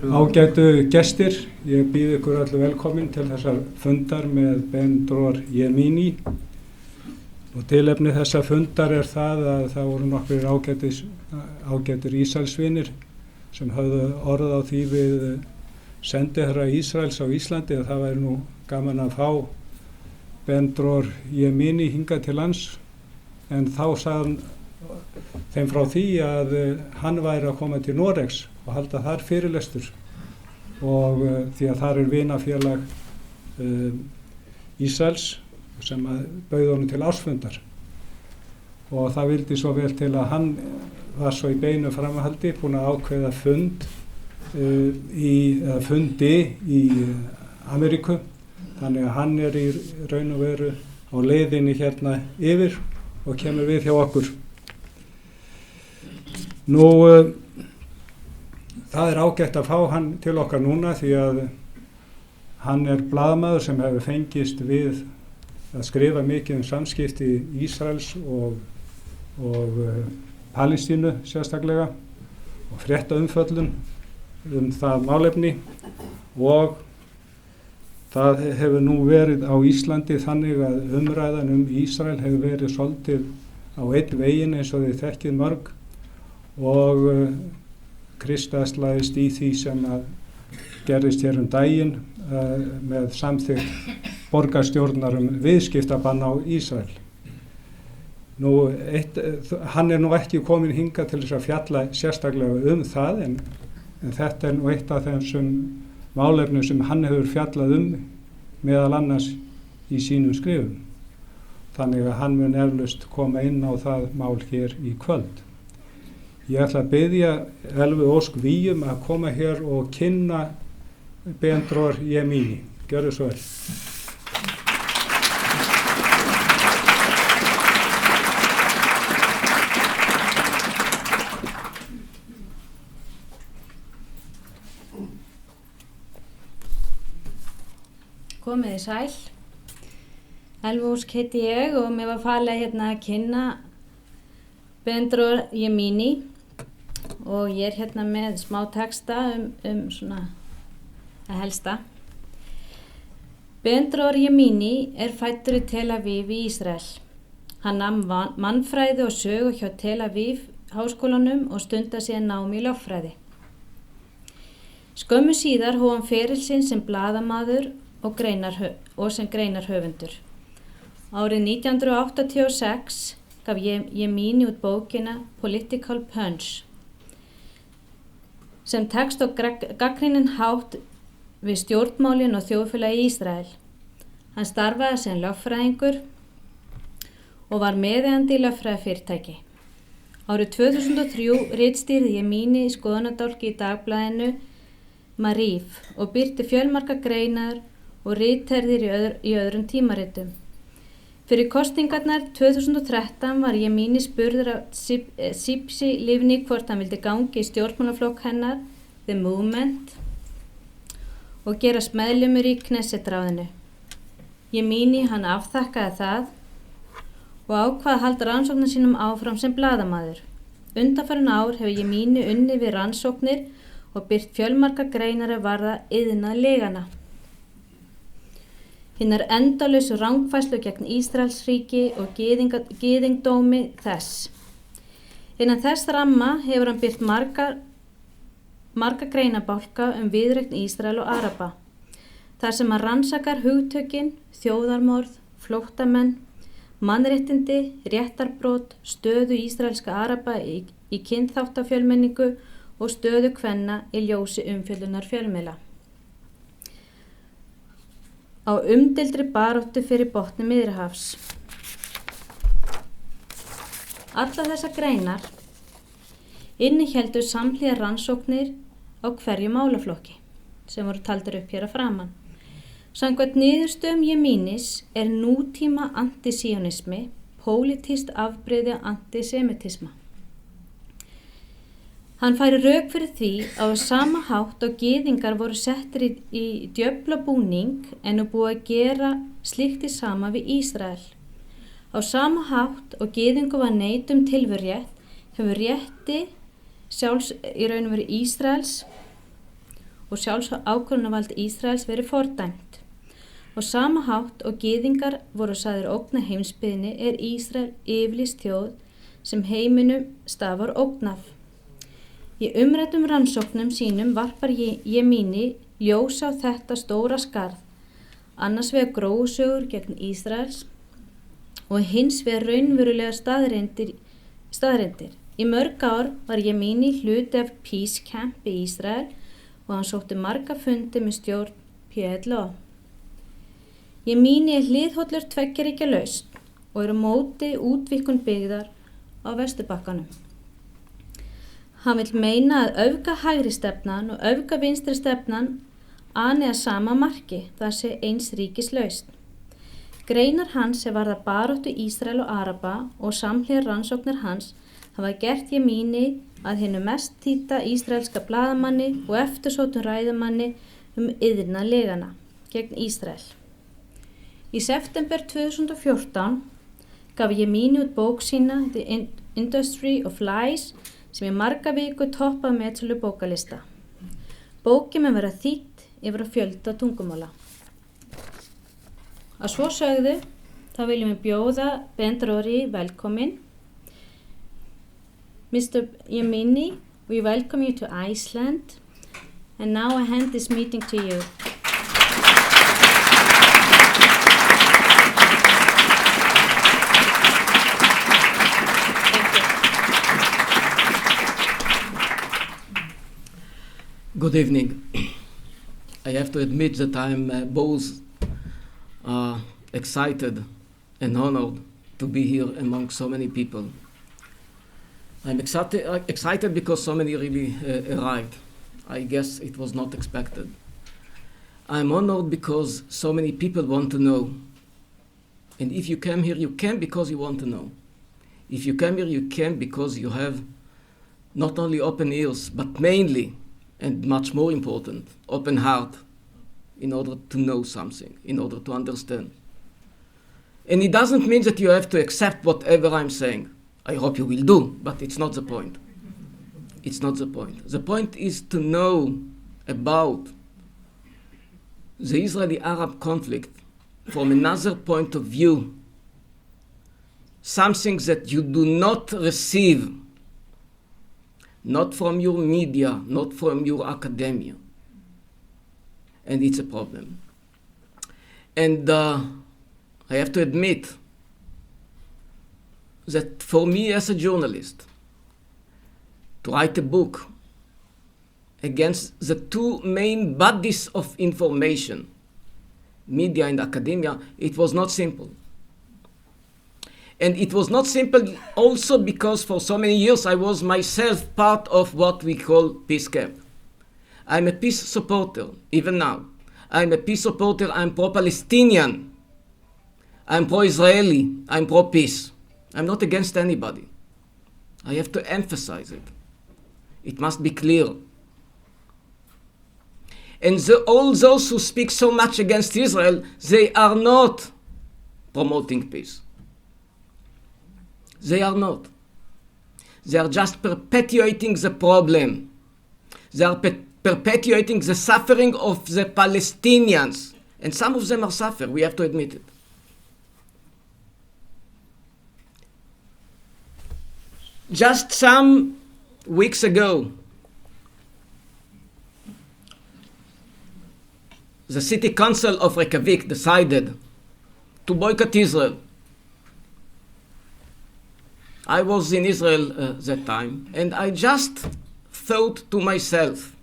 Ágætu gestir, ég býð ykkur allir velkomin til þessar fundar með Ben-Dror Yemini og tilefni þessa fundar það að það voru nokkrir ágætir Ísraelsvinir sem höfðu orð á því við sendiherra Ísraels á Íslandi að það væri nú gaman að fá Ben-Dror Yemini hingað til lands, en þá sagði hann þeim frá því að hann væri að koma til Noregs og halda þar fyrirlestur og því að þar vinafélag Ísraels sem bauð honum til ársfundar, og það vildi svo vel til að hann var svo í beinu framhaldi búinn að ákveða fundi í Ameríku, þannig að hann í raun og veru á leiðinni hérna yfir og kemur við hjá okkur. Nú það ágætt að fá hann til okkar núna því að hann blaðamaður sem hefur fengist við að skrifa mikið samskipti Ísraels og Palestínu sérstaklega og fréttaumfjöllun það málefni, og það hefur nú verið á Íslandi þannig að umræðan Ísrael hefur verið svolítið á einn veginn eins og þið þekkið mörg, og kristaðslaðist í því sem að gerðist hér daginn með samþykkt borgarstjórnar viðskiptabann á Ísrael. Nú, hann nú ekki komin hingað til þess að fjalla sérstaklega það, en þetta nú eitt af þessum málefnum sem hann hefur fjallað meðal annars í sínum skrifum. Þannig að hann mun eflaust koma inn á það mál hér í kvöld. Ég ætla að biðja Elvu Ósk Víum að koma hér og kynna Ben-Dror Yemini. Gjörðu svo vel. Komið sæl. Elvu Ósk heiti ég og mér var falið hérna að kynna Ben-Dror Yemini, og ég hérna með smá texta svona að helsta. Ben-Dror Yemini fæddur í Tel Aviv í Ísrael. Hann nam mannfræði og sögu hjá Tel Aviv háskólanum og stundaði síðan nám í lögfræði. Skömmu síðar hóf hann feril sinn sem blaðamaður og sem greinarhöfundur. Árið 1986 gaf Yemini út bókina Political Punch sem tekst á gagnrýninn hátt við stjórnmálin og þjóðfélagi í Ísrael. Hann starfaði sem lögfræðingur og var meðeigandi í lögfræðifyrirtæki. Árið 2003 ritstýrði Yemini skoðunardálk í dagblaðinu Maríf og birti fjölmargar greinar og ritherðir í öðrum tímaritum. Fyrir kosningarnar 2013 var Yemini spurður af Sipsi Livni hvort hann vildi gangi í stjórnmálaflokk hennar, The Movement, og gerast meðlimur í Knesset-ráðinu. Yemini hann afþakkaði það og ákvað að halda rannsóknum sínum áfram sem blaðamaður. Undanfarin ár hefur Yemini unnið við rannsóknir og birt fjölmargar greinar varða iðnað legana. Hinnar endalausu rangfærslu gegn Ísraelsríki og gyðingdómi þess. Innan þess ramma hefur hann birt marga greinabálka viðureign Ísrael og Araba, þar sem hann rannsakar hugtökin, þjóðarmorð, flóttamenn, mannréttindi, réttarbrot, stöðu ísraelska Araba í kynþáttafjölmenningu og stöðu kvenna í ljósi umfjöllunar fjölmiðla. Á umdeildri baráttu fyrir botni Miðjarðarhafs. Allar þessar greinar innihéldu samhliða rannsóknir á hverju málaflokki sem voru taldir upp hér að framan. Samkvæmt niðurstöðum Yeminis nútíma antisíonismi pólitískt afbrigði antisemitisma. Hann færi rök fyrir því að á sama hátt og gyðingar voru settir í djöflabúning en búið að gera slíkt í sama við Ísrael. Á sama hátt og gyðingu var neitað tilverurétt hefur rétti sjálfs í raun og veru Ísraels og sjálfsákvörðunarvald Ísraels verið fordæmt. Og sama hátt og gyðingar voru sagðir ógna heimsbyggðinni er Ísrael yfirlýst þjóð sem heiminum stafar ógnaf. Í umræddum rannsóknum sínum varpar Yemini ljós á þetta stóra skarð, annars vegar gróusögur gegn Ísraels og hins vegar raunverulegar staðreyndir. Í mörg ár var Yemini hluti af Peace Camp í Ísrael og hann sótti marga fundi með stjórn PLO. Yemini er hliðhollur tveggjaríkja lausn og er á móti útvíkkun byggðar á Vesturbakkanum. Hann vill meina að öfga hægri stefnan og öfga vinstri stefnan ani að sama marki, það sé eins ríkis lausn. Greinar hans sem varða baráttu Ísrael og Araba og samhliða rannsóknir hans hafa gert Yemini að hinu mest þýdda ísraelska blaðamanni og eftirsóttum ræðumanni iðrna legana gegn Ísrael. Í september 2014 gaf Yemini út bók sína The Industry of Lies sem í marga viku toppaði metsölu bókalista. Bókin mun vera þýdd yfir á fjölda tungumála. Að svo sögðu, þá viljum við bjóða Ben-Dror velkomin. Mr. Yemini, we welcome you to Iceland. And now I hand this meeting to you. Good evening. I have to admit that I'm both excited and honored to be here among so many people. I'm excited because so many really arrived. I guess it was not expected. I'm honored because so many people want to know. And if you came here, you came because you want to know. If you came here, you came because you have not only open ears, but mainly, and much more important, open heart, in order to know something, in order to understand. And it doesn't mean that you have to accept whatever I'm saying. I hope you will do, but it's not the point. It's not the point. The point is to know about the Israeli-Arab conflict from another point of view, something that you do not receive, not from your media, not from your academia. And it's a problem. And I have to admit that for me as a journalist, to write a book against the two main bodies of information, media and academia, it was not simple. And it was not simple also because for so many years I was myself part of what we call peace camp. I'm a peace supporter, even now. I'm a peace supporter, I'm pro-Palestinian. I'm pro-Israeli, I'm pro-peace. I'm not against anybody. I have to emphasize it. It must be clear. And all those who speak so much against Israel, they are not promoting peace. They are not. They are just perpetuating the problem. They are perpetuating the suffering of the Palestinians. And some of them are suffering, we have to admit it. Just some weeks ago, the city council of Reykjavik decided to boycott Israel. I was in Israel that time, and I just thought to myself,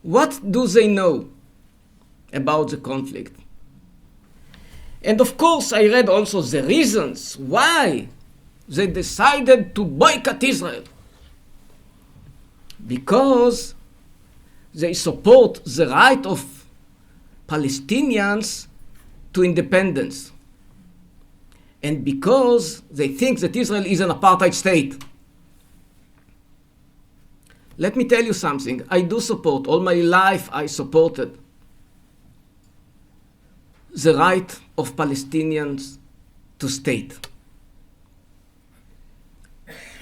what do they know about the conflict? And of course, I read also the reasons why they decided to boycott Israel. Because they support the right of Palestinians to independence. And because they think that Israel is an apartheid state. Let me tell you something. I do support, all my life I supported the right of Palestinians to state.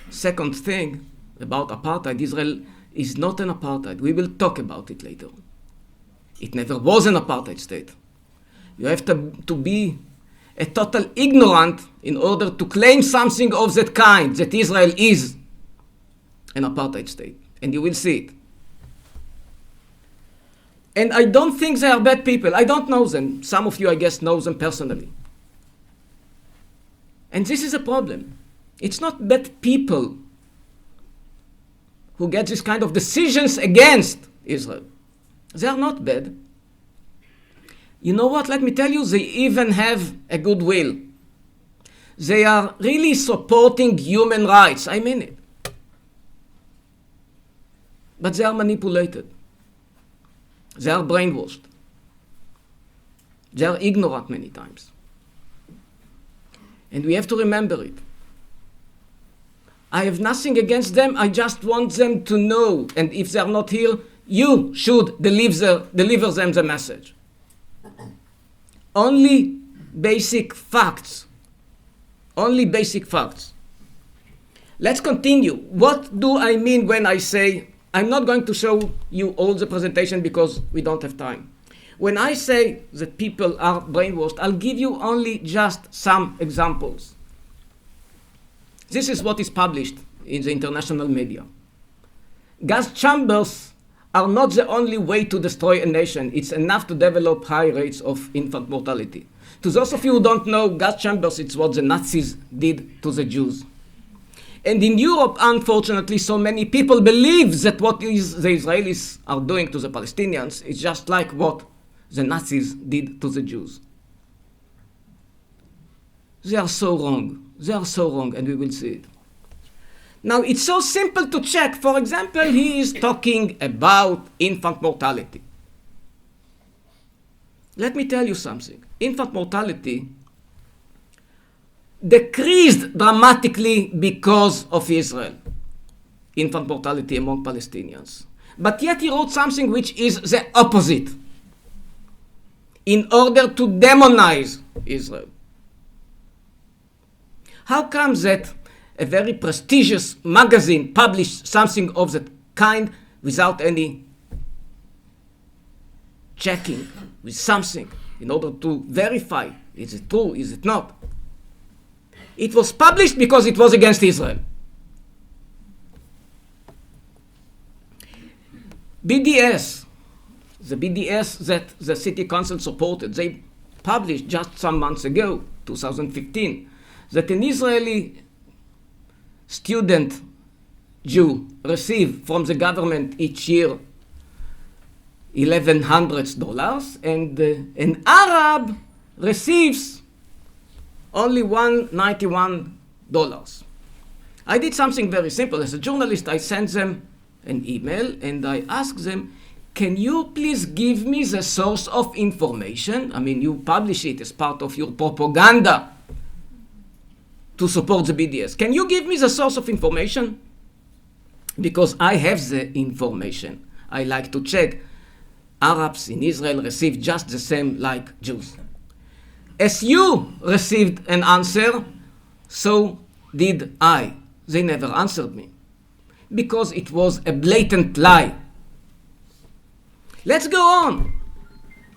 Second thing about apartheid, Israel is not an apartheid. We will talk about it later. It never was an apartheid state. You have to be a total ignorant in order to claim something of that kind, that Israel is an apartheid state. And you will see it. And I don't think they are bad people. I don't know them. Some of you, I guess, know them personally. And this is a problem. It's not bad people who get this kind of decisions against Israel. They are not bad. You know what? Let me tell you, they even have a good will. They are really supporting human rights. I mean it. But they are manipulated. They are brainwashed. They are ignorant many times. And we have to remember it. I have nothing against them. I just want them to know. And if they are not here, you should deliver them the message. Only basic facts. Only basic facts. Let's continue. What do I mean when I say, I'm not going to show you all the presentation because we don't have time. When I say that people are brainwashed, I'll give you only just some examples. This is what is published in the international media. Gas chambers are not the only way to destroy a nation. It's enough to develop high rates of infant mortality. To those of you who don't know, gas chambers, it's what the Nazis did to the Jews. And in Europe, unfortunately, so many people believe that what the Israelis are doing to the Palestinians is just like what the Nazis did to the Jews. They are so wrong. They are so wrong, and we will see it. Now, it's so simple to check. For example, he is talking about infant mortality. Let me tell you something. Infant mortality decreased dramatically because of Israel. Infant mortality among Palestinians. But yet he wrote something which is the opposite. In order to demonize Israel. How come that a very prestigious magazine published something of that kind without any checking with something in order to verify, is it true, is it not? It was published because it was against Israel. BDS, the BDS that the city council supported, they published just some months ago, 2015, that an Israeli student Jew received from the government each year $1,100, and an Arab receives only $191. I did something very simple. As a journalist, I sent them an email and I asked them, can you please give me the source of information? I mean, you publish it as part of your propaganda to support the BDS. Can you give me the source of information? Because I have the information. I like to check. Arabs in Israel receive just the same like Jews. As you received an answer, so did I. They never answered me. Because it was a blatant lie. Let's go on.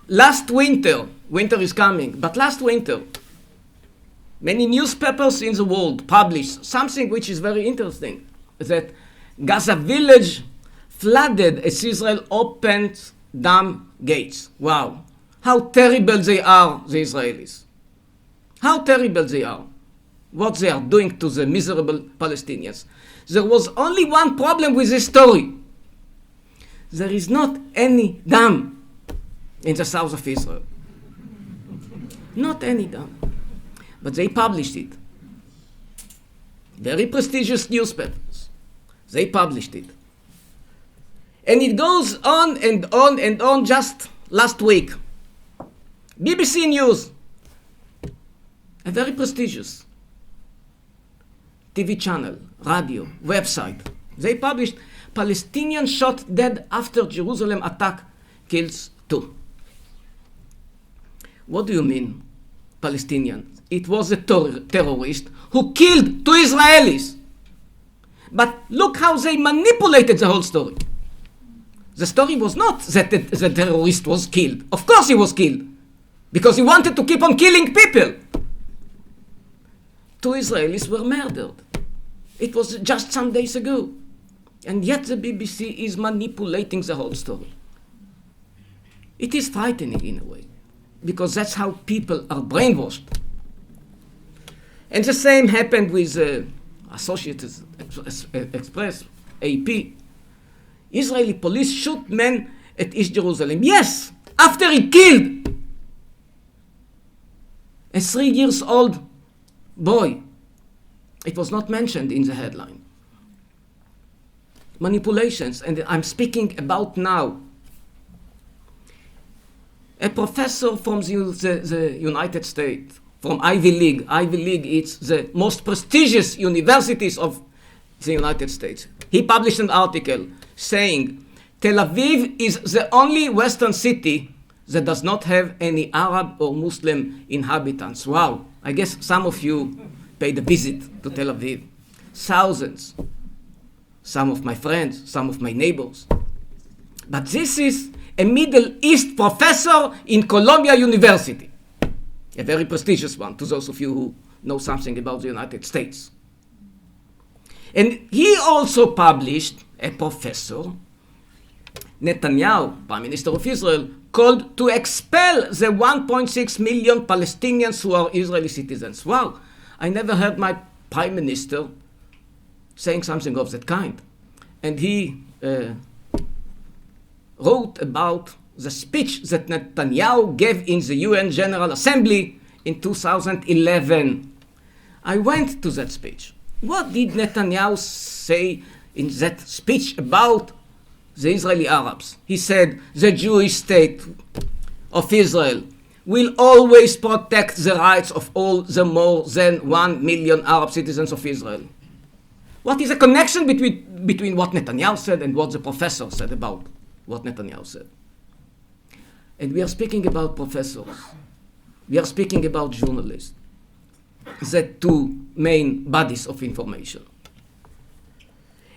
Last winter is coming, but last winter, many newspapers in the world published something which is very interesting, that Gaza village flooded as Israel opened dam gates. Wow. How terrible they are, the Israelis. How terrible they are. What they are doing to the miserable Palestinians. There was only one problem with this story. There is not any dam in the south of Israel. Not any dam. But they published it. Very prestigious newspapers. They published it. And it goes on and on and on. Just last week, BBC News, a very prestigious TV channel, radio, website, they published Palestinian shot dead after Jerusalem attack kills 2. What do you mean, Palestinian? It was a terrorist who killed 2 Israelis. But look how they manipulated the whole story. The story was not that the terrorist was killed. Of course he was killed, because he wanted to keep on killing people. 2 Israelis were murdered. It was just some days ago. And yet the BBC is manipulating the whole story. It is frightening in a way, because that's how people are brainwashed. And the same happened with Associated Express, AP. Israeli police shoot men at East Jerusalem. Yes, after he killed a 3-year-old boy. It was not mentioned in the headline. Manipulations, and I'm speaking about now. A professor from the United States, from Ivy League. Ivy League is the most prestigious universities of the United States. He published an article saying, Tel Aviv is the only Western city that does not have any Arab or Muslim inhabitants. Wow, I guess some of you paid a visit to Tel Aviv. Thousands. Some of my friends, some of my neighbors. But this is a Middle East professor in Columbia University. A very prestigious one, to those of you who know something about the United States. And he also published, a professor, Netanyahu, Prime Minister of Israel, called to expel the 1.6 million Palestinians who are Israeli citizens. Wow, I never heard my Prime Minister saying something of that kind. And he wrote about the speech that Netanyahu gave in the UN General Assembly in 2011. I went to that speech. What did Netanyahu say in that speech about the Israeli Arabs? He said, the Jewish state of Israel will always protect the rights of all the more than 1 million Arab citizens of Israel. What is the connection between what Netanyahu said and what the professor said about what Netanyahu said? And we are speaking about professors. We are speaking about journalists. The 2 main bodies of information.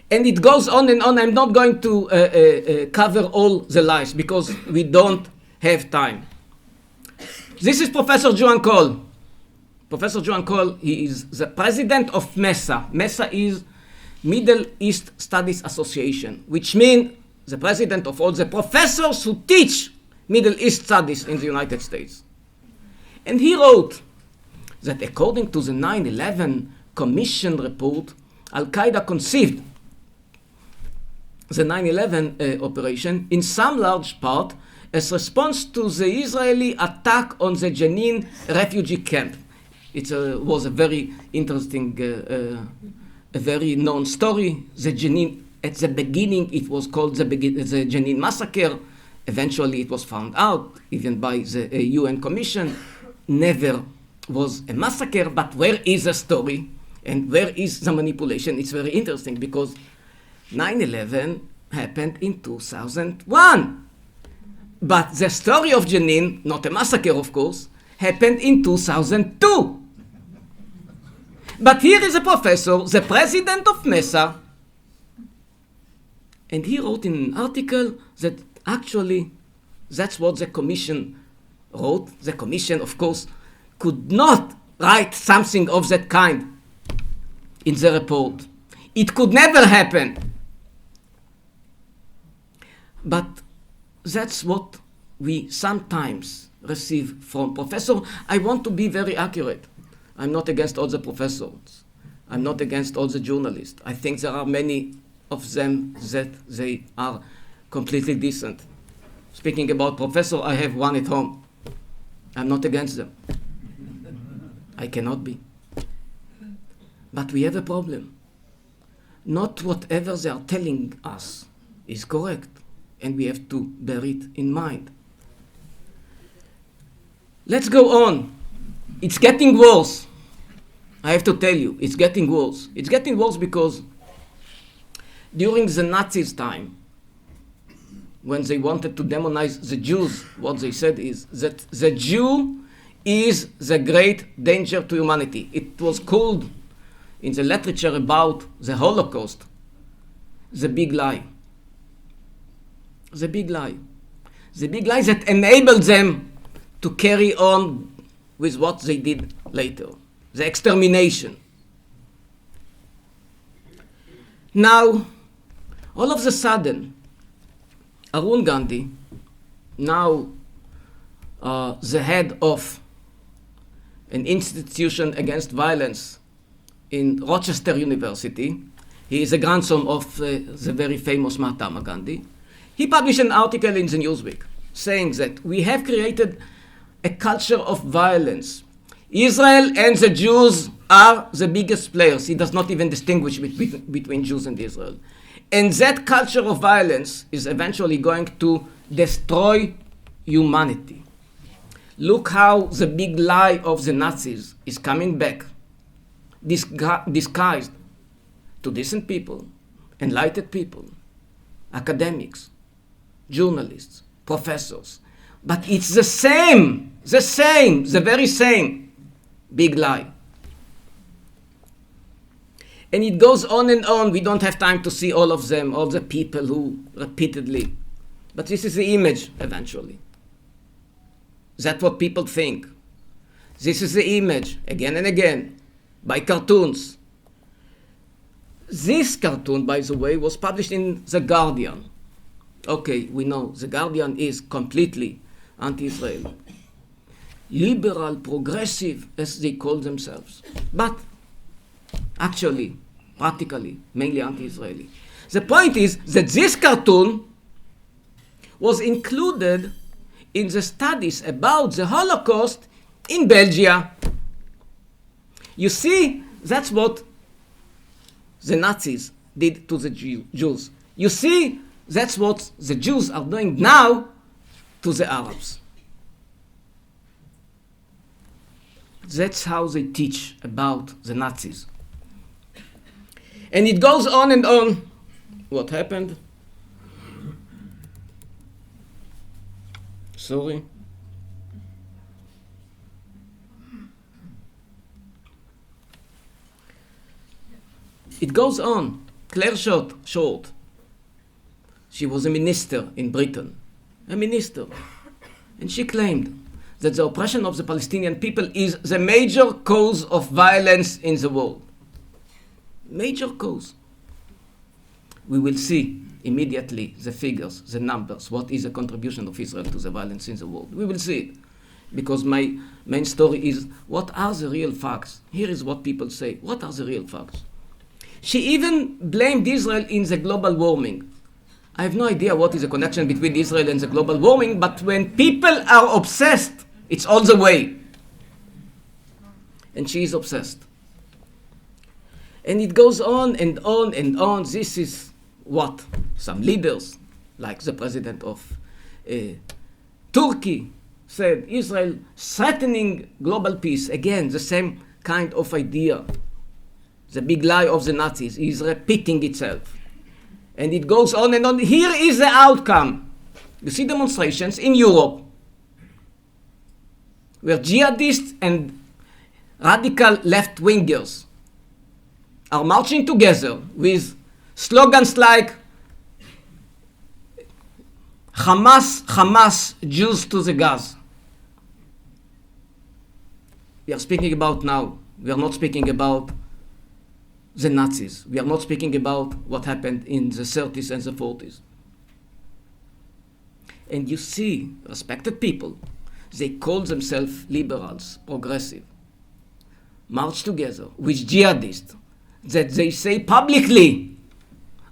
And it goes on and on. I'm not going to cover all the lies because we don't have time. This is Professor Joan Cole. Professor Joan Cole, he is the president of MESA. MESA is Middle East Studies Association, which means the president of all the professors who teach Middle East studies in the United States. And he wrote that according to the 9/11 Commission report, Al-Qaeda conceived the 9/11 operation in some large part as response to the Israeli attack on the Jenin refugee camp. It was a very interesting, a very known story. The Jenin, at the beginning, it was called the Jenin massacre. Eventually, it was found out, even by the UN Commission, never was a massacre. But where is the story and where is the manipulation? It's very interesting because 9/11 happened in 2001. But the story of Jenin, not a massacre of course, happened in 2002. But here is a professor, the president of MESA, and he wrote in an article that actually that's what the commission wrote. The commission, of course, could not write something of that kind in the report. It could never happen. But that's what we sometimes receive from professors. I want to be very accurate. I'm not against all the professors. I'm not against all the journalists. I think there are many of them that they are completely decent. Speaking about professor, I have one at home. I'm not against them. I cannot be. But we have a problem. Not whatever they are telling us is correct, and we have to bear it in mind. Let's go on. It's getting worse. I have to tell you, it's getting worse. It's getting worse because during the Nazis' time, when they wanted to demonize the Jews, what they said is that the Jew is the great danger to humanity. It was called in the literature about the Holocaust, the big lie. The big lie. The big lie that enabled them to carry on with what they did later. The extermination. Now, all of a sudden, Arun Gandhi, now the head of an institution against violence in Rochester University, he is a grandson of the very famous Mahatma Gandhi. He published an article in the Newsweek saying that we have created a culture of violence. Israel and the Jews are the biggest players. He does not even distinguish between Jews and Israel. And that culture of violence is eventually going to destroy humanity. Look how the big lie of the Nazis is coming back, disguised to decent people, enlightened people, academics, journalists, professors. But it's the very same big lie. And it goes on and on. We don't have time to see all of them, all the people who repeatedly. But this is the image eventually. That's what people think. This is the image, again and again, by cartoons. This cartoon, by the way, was published in The Guardian. Okay, we know The Guardian is completely anti-Israel. Liberal, progressive, as they call themselves. But actually, practically, mainly anti-Israeli. The point is that this cartoon was included in the studies about the Holocaust in Belgium. You see, that's what the Nazis did to the Jews. You see, that's what the Jews are doing now to the Arabs. That's how they teach about the Nazis. And it goes on and on. What happened? Sorry. It goes on. Claire Short. She was a minister in Britain. A minister. And she claimed that the oppression of the Palestinian people is the major cause of violence in the world. Major cause. We will see immediately the figures, the numbers, what is the contribution of Israel to the violence in the world. We will see it. Because my main story is, what are the real facts? Here is what people say. What are the real facts? She even blamed Israel in the global warming. I have no idea what is the connection between Israel and the global warming, but when people are obsessed, it's all the way. And she is obsessed. And it goes on and on and on. This is what some leaders, like the president of Turkey, said. Israel threatening global peace. Again, the same kind of idea. The big lie of the Nazis is repeating itself. And it goes on and on. Here is the outcome. You see demonstrations in Europe where jihadists and radical left-wingers are marching together with slogans like Hamas, Hamas, Jews to the Gaza. We are speaking about now. We are not speaking about the Nazis. We are not speaking about what happened in the 30s and the 40s. And you see, respected people, they call themselves liberals, progressive, march together with jihadists that they say publicly,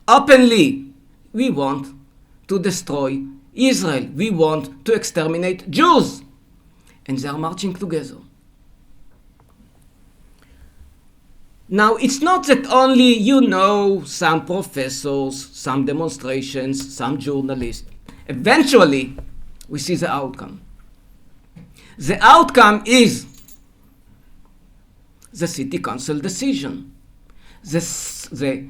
openly, we want to destroy Israel. We want to exterminate Jews. And they are marching together. Now, it's not that only, some professors, some demonstrations, some journalists. Eventually, we see the outcome. The outcome is the city council decision. The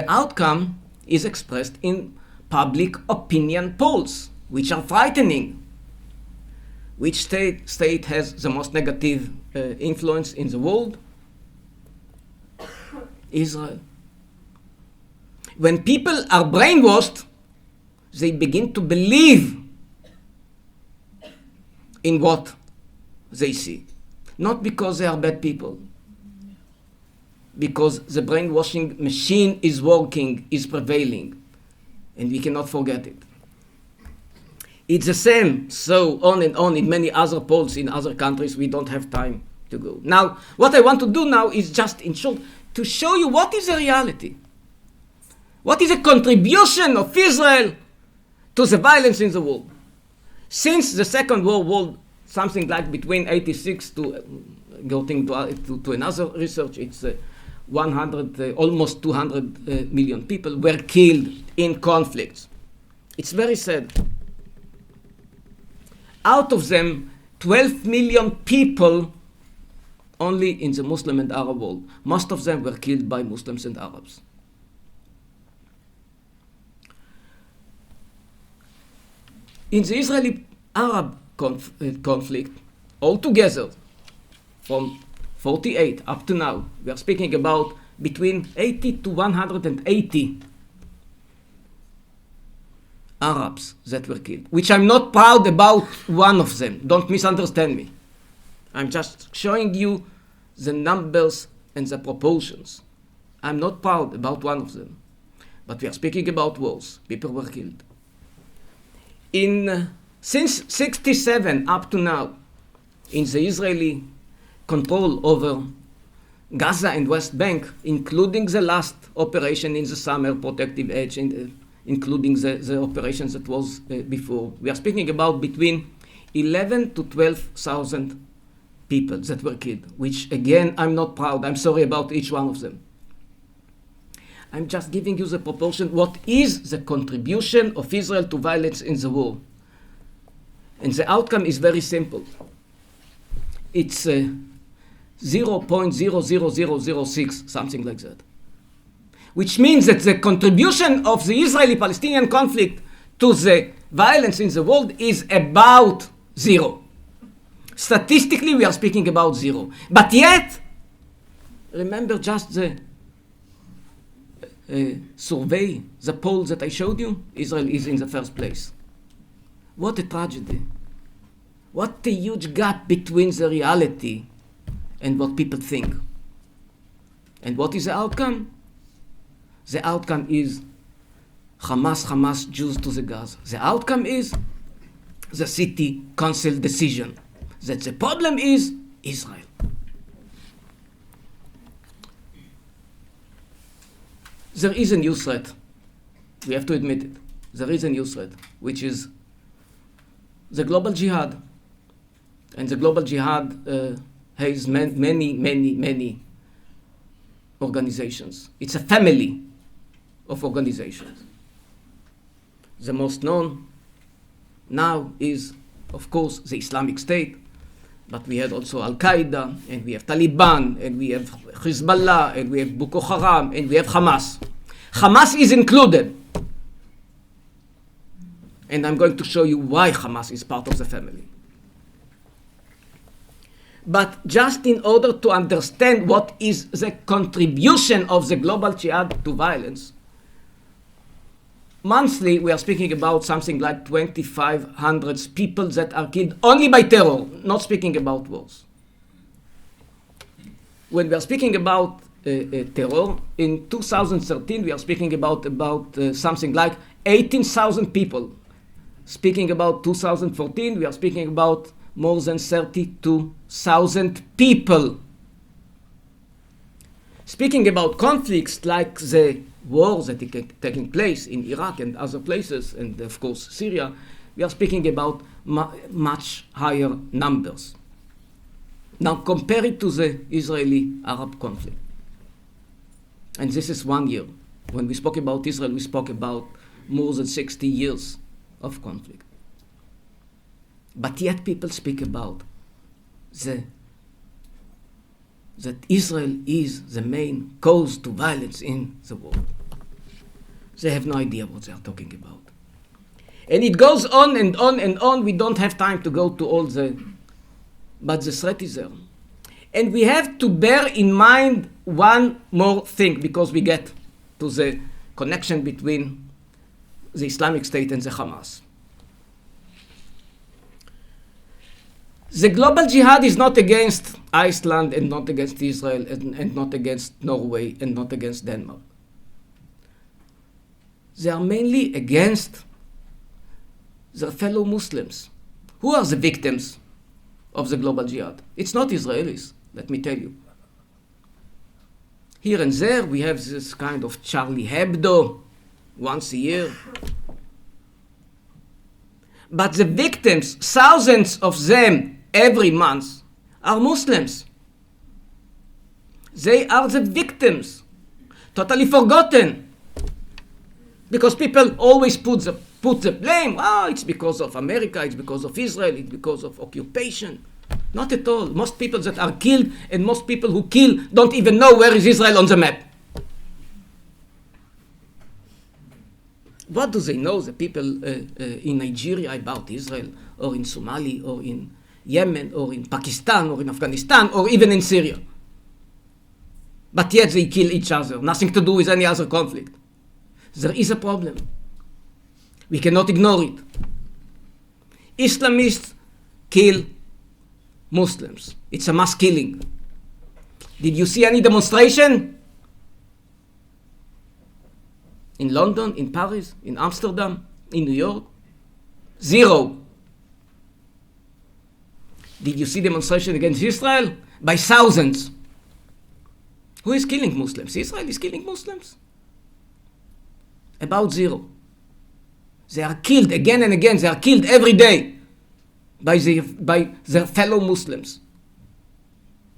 outcome is expressed in public opinion polls, which are frightening. Which state has the most negative influence in the world? Israel. When people are brainwashed, they begin to believe in what they see. Not because they are bad people, because the brainwashing machine is working, is prevailing, and we cannot forget it. It's the same, so on and on in many other polls in other countries. We don't have time to go. Now, what I want to do now is just, in short, to show you what is the reality. What is the contribution of Israel to the violence in the world? Since the Second World War, something like between 86 to, going to another research, it's 100, almost 200 million people were killed in conflicts. It's very sad. Out of them, 12 million people only in the Muslim and Arab world. Most of them were killed by Muslims and Arabs. In the Israeli-Arab conflict, altogether, from 48 up to now, we are speaking about between 80 to 180 Arabs that were killed, which I'm not proud about one of them. Don't misunderstand me. I'm just showing you the numbers and the proportions. I'm not proud about one of them. But we are speaking about wars. People were killed. Since 67 up to now, in the Israeli control over Gaza and West Bank, including the last operation in the summer, Protective Edge, including the operations that was before, we are speaking about between 11 to 12,000 people that were killed, which again, I'm not proud. I'm sorry about each one of them. I'm just giving you the proportion. What is the contribution of Israel to violence in the war? And the outcome is very simple. It's 0.00006, something like that. Which means that the contribution of the Israeli-Palestinian conflict to the violence in the world is about zero. Statistically, we are speaking about zero. But yet, remember just the survey, the poll that I showed you? Israel is in the first place. What a tragedy. What a huge gap between the reality and what people think. And what is the outcome? The outcome is Hamas, Jews to the Gaza. The outcome is the city council decision that the problem is Israel. There is a new threat. We have to admit it. There is a new threat, which is the global jihad. And the global jihad has many organizations. It's a family of organizations. The most known now is, of course, the Islamic State, but we had also Al-Qaeda, and we have Taliban, and we have Hezbollah, and we have Boko Haram, and we have Hamas. Hamas is included. And I'm going to show you why Hamas is part of the family. But just in order to understand what is the contribution of the global jihad to violence, monthly we are speaking about something like 2,500 people that are killed only by terror, not speaking about wars. When we are speaking about terror, in 2013 we are speaking about something like 18,000 people. Speaking about 2014, we are speaking about more than 32,000 people. Speaking about conflicts like the wars that are taking place in Iraq and other places, and of course Syria, we are speaking about much higher numbers. Now compare it to the Israeli-Arab conflict. And this is 1 year. When we spoke about Israel, we spoke about more than 60 years of conflict. But yet people speak about that Israel is the main cause to violence in the world. They have no idea what they are talking about. And it goes on and on and on. We don't have time to go to all but the threat is there. And we have to bear in mind one more thing, because we get to the connection between the Islamic State and the Hamas. The global jihad is not against Iceland and not against Israel and not against Norway and not against Denmark. They are mainly against their fellow Muslims. Who are the victims of the global jihad? It's not Israelis, let me tell you. Here and there we have this kind of Charlie Hebdo once a year. But the victims, thousands of them every month, are Muslims. They are the victims, totally forgotten. Because people always put the blame, it's because of America, it's because of Israel, it's because of occupation. Not at all. Most people that are killed and most people who kill don't even know where is Israel on the map. What do they know, the people in Nigeria, about Israel, or in Somalia, or in Yemen, or in Pakistan, or in Afghanistan, or even in Syria? But yet they kill each other, nothing to do with any other conflict. There is a problem. We cannot ignore it. Islamists kill Muslims. It's a mass killing. Did you see any demonstration? In London, in Paris, in Amsterdam, in New York? Zero. Did you see demonstration against Israel? By thousands. Who is killing Muslims? Israel is killing Muslims. About zero. They are killed again and again. They are killed every day by their fellow Muslims.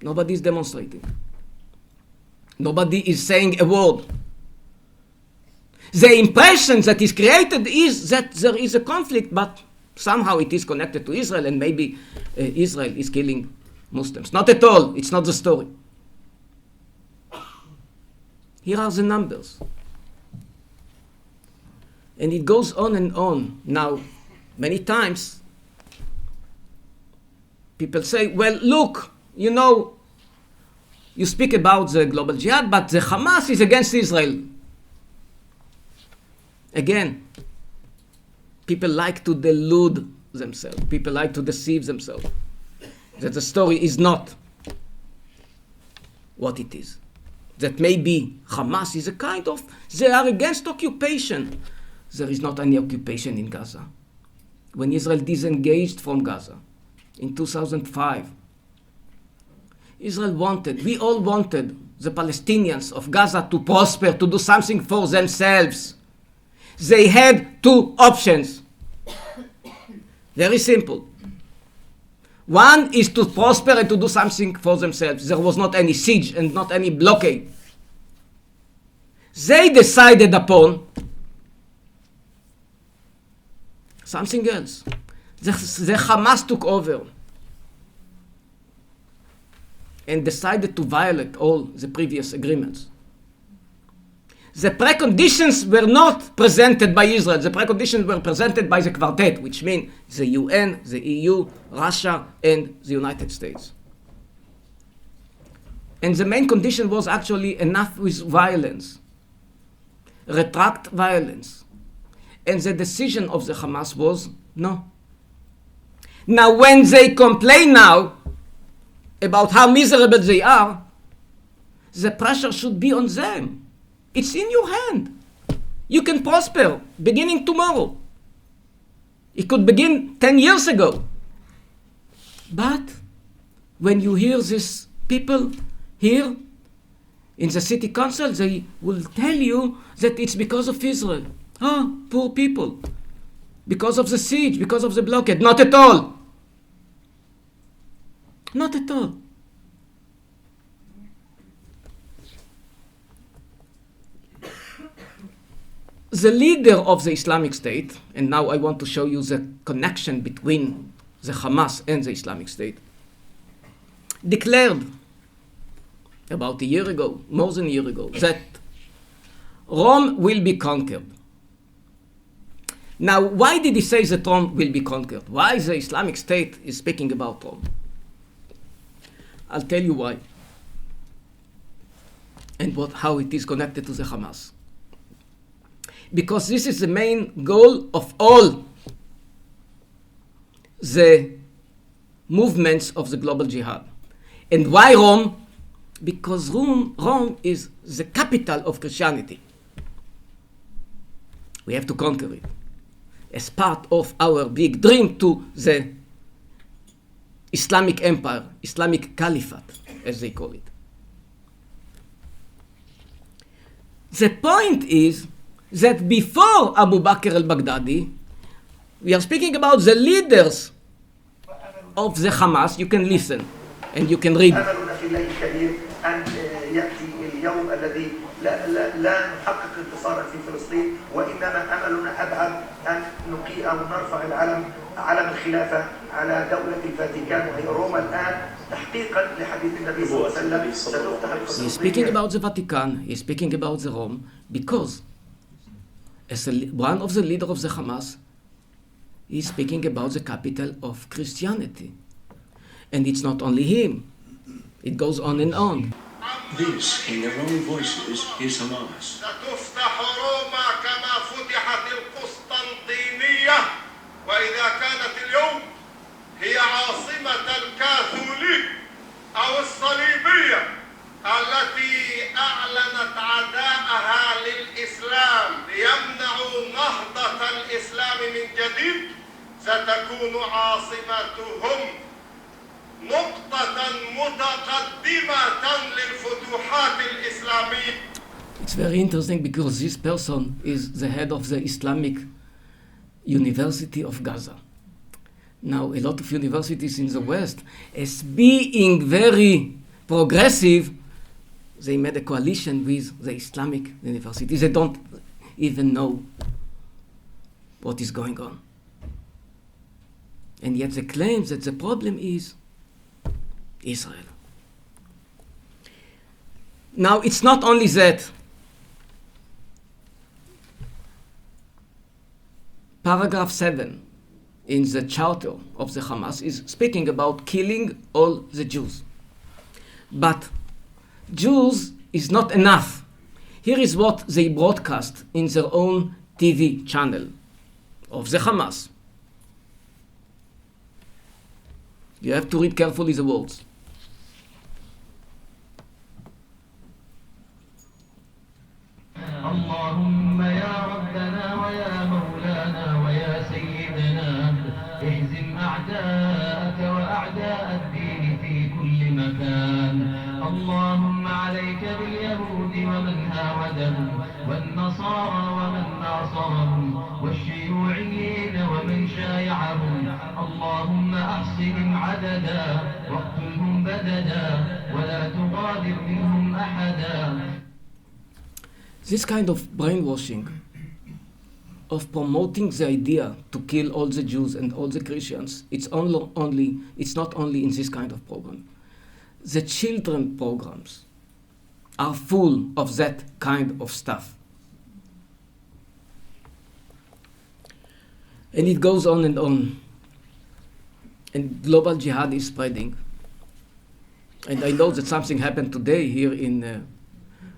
Nobody is demonstrating. Nobody is saying a word. The impression that is created is that there is a conflict, but somehow it is connected to Israel, and maybe Israel is killing Muslims. Not at all. It's not the story. Here are the numbers. And it goes on and on. Now, many times, people say, well, look, you speak about the global jihad, but the Hamas is against Israel. Again, people like to delude themselves. People like to deceive themselves. That the story is not what it is. That maybe Hamas is a kind of, they are against occupation. There is not any occupation in Gaza. When Israel disengaged from Gaza in 2005, we all wanted the Palestinians of Gaza to prosper, to do something for themselves. They had two options. Very simple. One is to prosper and to do something for themselves. There was not any siege and not any blockade. They decided upon something else. The Hamas took over and decided to violate all the previous agreements. The preconditions were not presented by Israel. The preconditions were presented by the Quartet, which means the UN, the EU, Russia, and the United States. And the main condition was actually enough with violence. Retract violence. And the decision of the Hamas was no. Now, when they complain now about how miserable they are, the pressure should be on them. It's in your hand. You can prosper beginning tomorrow. It could begin 10 years ago. But when you hear these people here in the city council, they will tell you that it's because of Israel. Poor people. Because of the siege, because of the blockade. Not at all. Not at all. The leader of the Islamic State, and now I want to show you the connection between the Hamas and the Islamic State, declared about a year ago, more than a year ago, that Rome will be conquered. Now, why did he say that Rome will be conquered? Why the Islamic State is speaking about Rome? I'll tell you why. And how it is connected to the Hamas. because this is the main goal of all the movements of the global jihad. And why Rome? Because Rome is the capital of Christianity. We have to conquer it as part of our big dream to the Islamic Empire, Islamic Caliphate, as they call it. The point is that before Abu Bakr al-Baghdadi, we are speaking about the leaders of the Hamas. You can listen and you can read. أملنا في الليل كبير أن يأتي اليوم الذي لا نحقق انتصارا في فلسطين، وإنما أملنا أبعد أن نقيم أو نرفع علم الخلافة على دولة الفاتيكان وهي روما الآن تحقيقا لحديث النبي صلى الله عليه وسلم ستفتح القسطنطينية. He's speaking about the Vatican. He's speaking about the Rome because as one of the leaders of the Hamas, he's speaking about the capital of Christianity. And it's not only him. It goes on and on. This, in their own voices, is Hamas. ستفتح روما كما فتحت القسطنطينية، وإذا كانت اليوم هي عاصمة الكاثوليك أو الصليبية التي أعلنت عداءها للإسلام ليمنعوا نهضة الإسلام من جديد، ستكون عاصمتهم نقطة متقدمة للفتوحات الإسلامية. It's very interesting because this person is the head of the Islamic University of Gaza. Now, a lot of universities in the West, as being very progressive, they made a coalition with the Islamic universities. They don't even know what is going on. And yet they claim that the problem is Israel. Now, it's not only that. Paragraph 7 in the charter of the Hamas is speaking about killing all the Jews. But Jews is not enough. Here is what they broadcast in their own TV channel of the Hamas. You have to read carefully the words. اللهم يا ربنا ويا مولانا ويا سيدنا اهزم أعداءك وأعداء الدين في كل مكان. اللهم عليك باليهود ومن هاودهم والنصارى ومن ناصرهم والشيوعيين ومن شايعهم. اللهم أحصهم عددا واقتلهم بددا ولا تغادر منهم أحدا. This kind of brainwashing, of promoting the idea to kill all the Jews and all the Christians, it's not only in this kind of program. The children programs are full of that kind of stuff. And it goes on and on. And global jihad is spreading. And I know that something happened today here in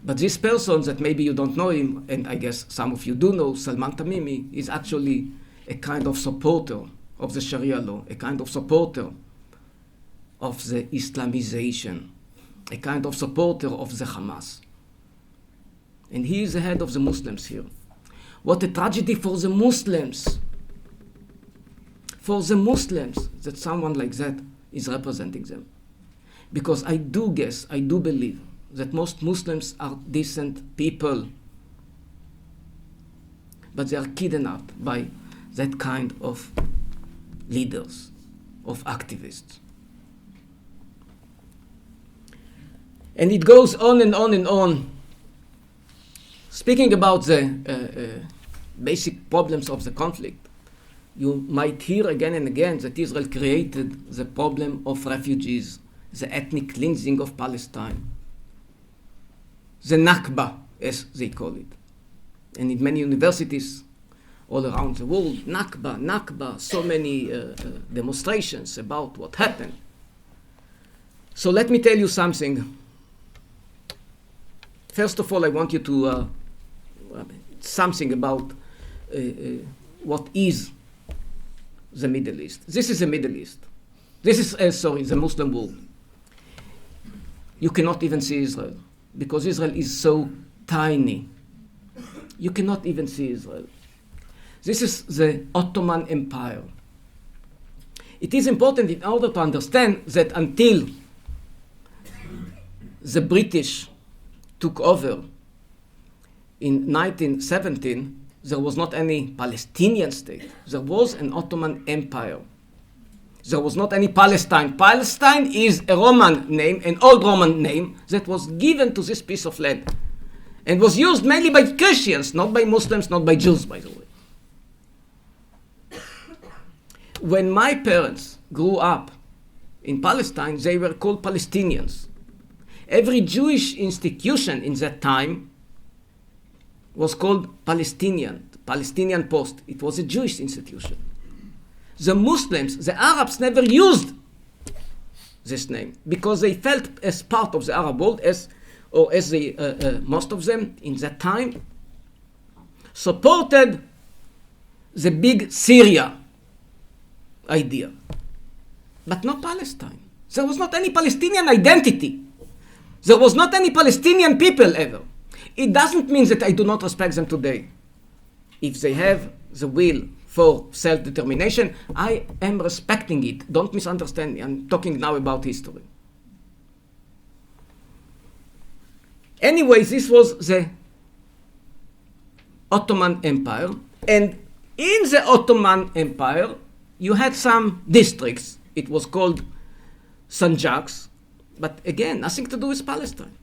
but this person that maybe you don't know him, and I guess some of you do know, Salman Tamimi, is actually a kind of supporter of the Sharia law, a kind of supporter of the Islamization, a kind of supporter of the Hamas. And he is the head of the Muslims here. What a tragedy for the Muslims. For the Muslims that someone like that is representing them. Because I do believe that most Muslims are decent people, but they are kidnapped by that kind of leaders, of activists. And it goes on and on and on. Speaking about the basic problems of the conflict, you might hear again and again that Israel created the problem of refugees, the ethnic cleansing of Palestine, the Nakba, as they call it. And in many universities all around the world, Nakba, so many demonstrations about what happened. So let me tell you something. First of all, I want you to something about what is the Middle East. This is the Middle East. This is, the Muslim world. You cannot even see Israel, because Israel is so tiny. You cannot even see Israel. This is the Ottoman Empire. It is important in order to understand that until the British took over in 1917, there was not any Palestinian state. There was an Ottoman Empire. There was not any Palestine. Palestine is a Roman name, an old Roman name that was given to this piece of land and was used mainly by Christians, not by Muslims, not by Jews, by the way. When my parents grew up in Palestine, they were called Palestinians. Every Jewish institution in that time was called Palestinian Post. It was a Jewish institution. The Muslims, the Arabs, never used this name because they felt as part of the Arab world, most of them in that time supported the big Syria idea, but not Palestine. There was not any Palestinian identity. There was not any Palestinian people ever. It doesn't mean that I do not respect them today. If they have the will for self-determination, I am respecting it. Don't misunderstand me. I'm talking now about history. Anyway, this was the Ottoman Empire. And in the Ottoman Empire, you had some districts. It was called Sanjaks. But again, nothing to do with Palestine.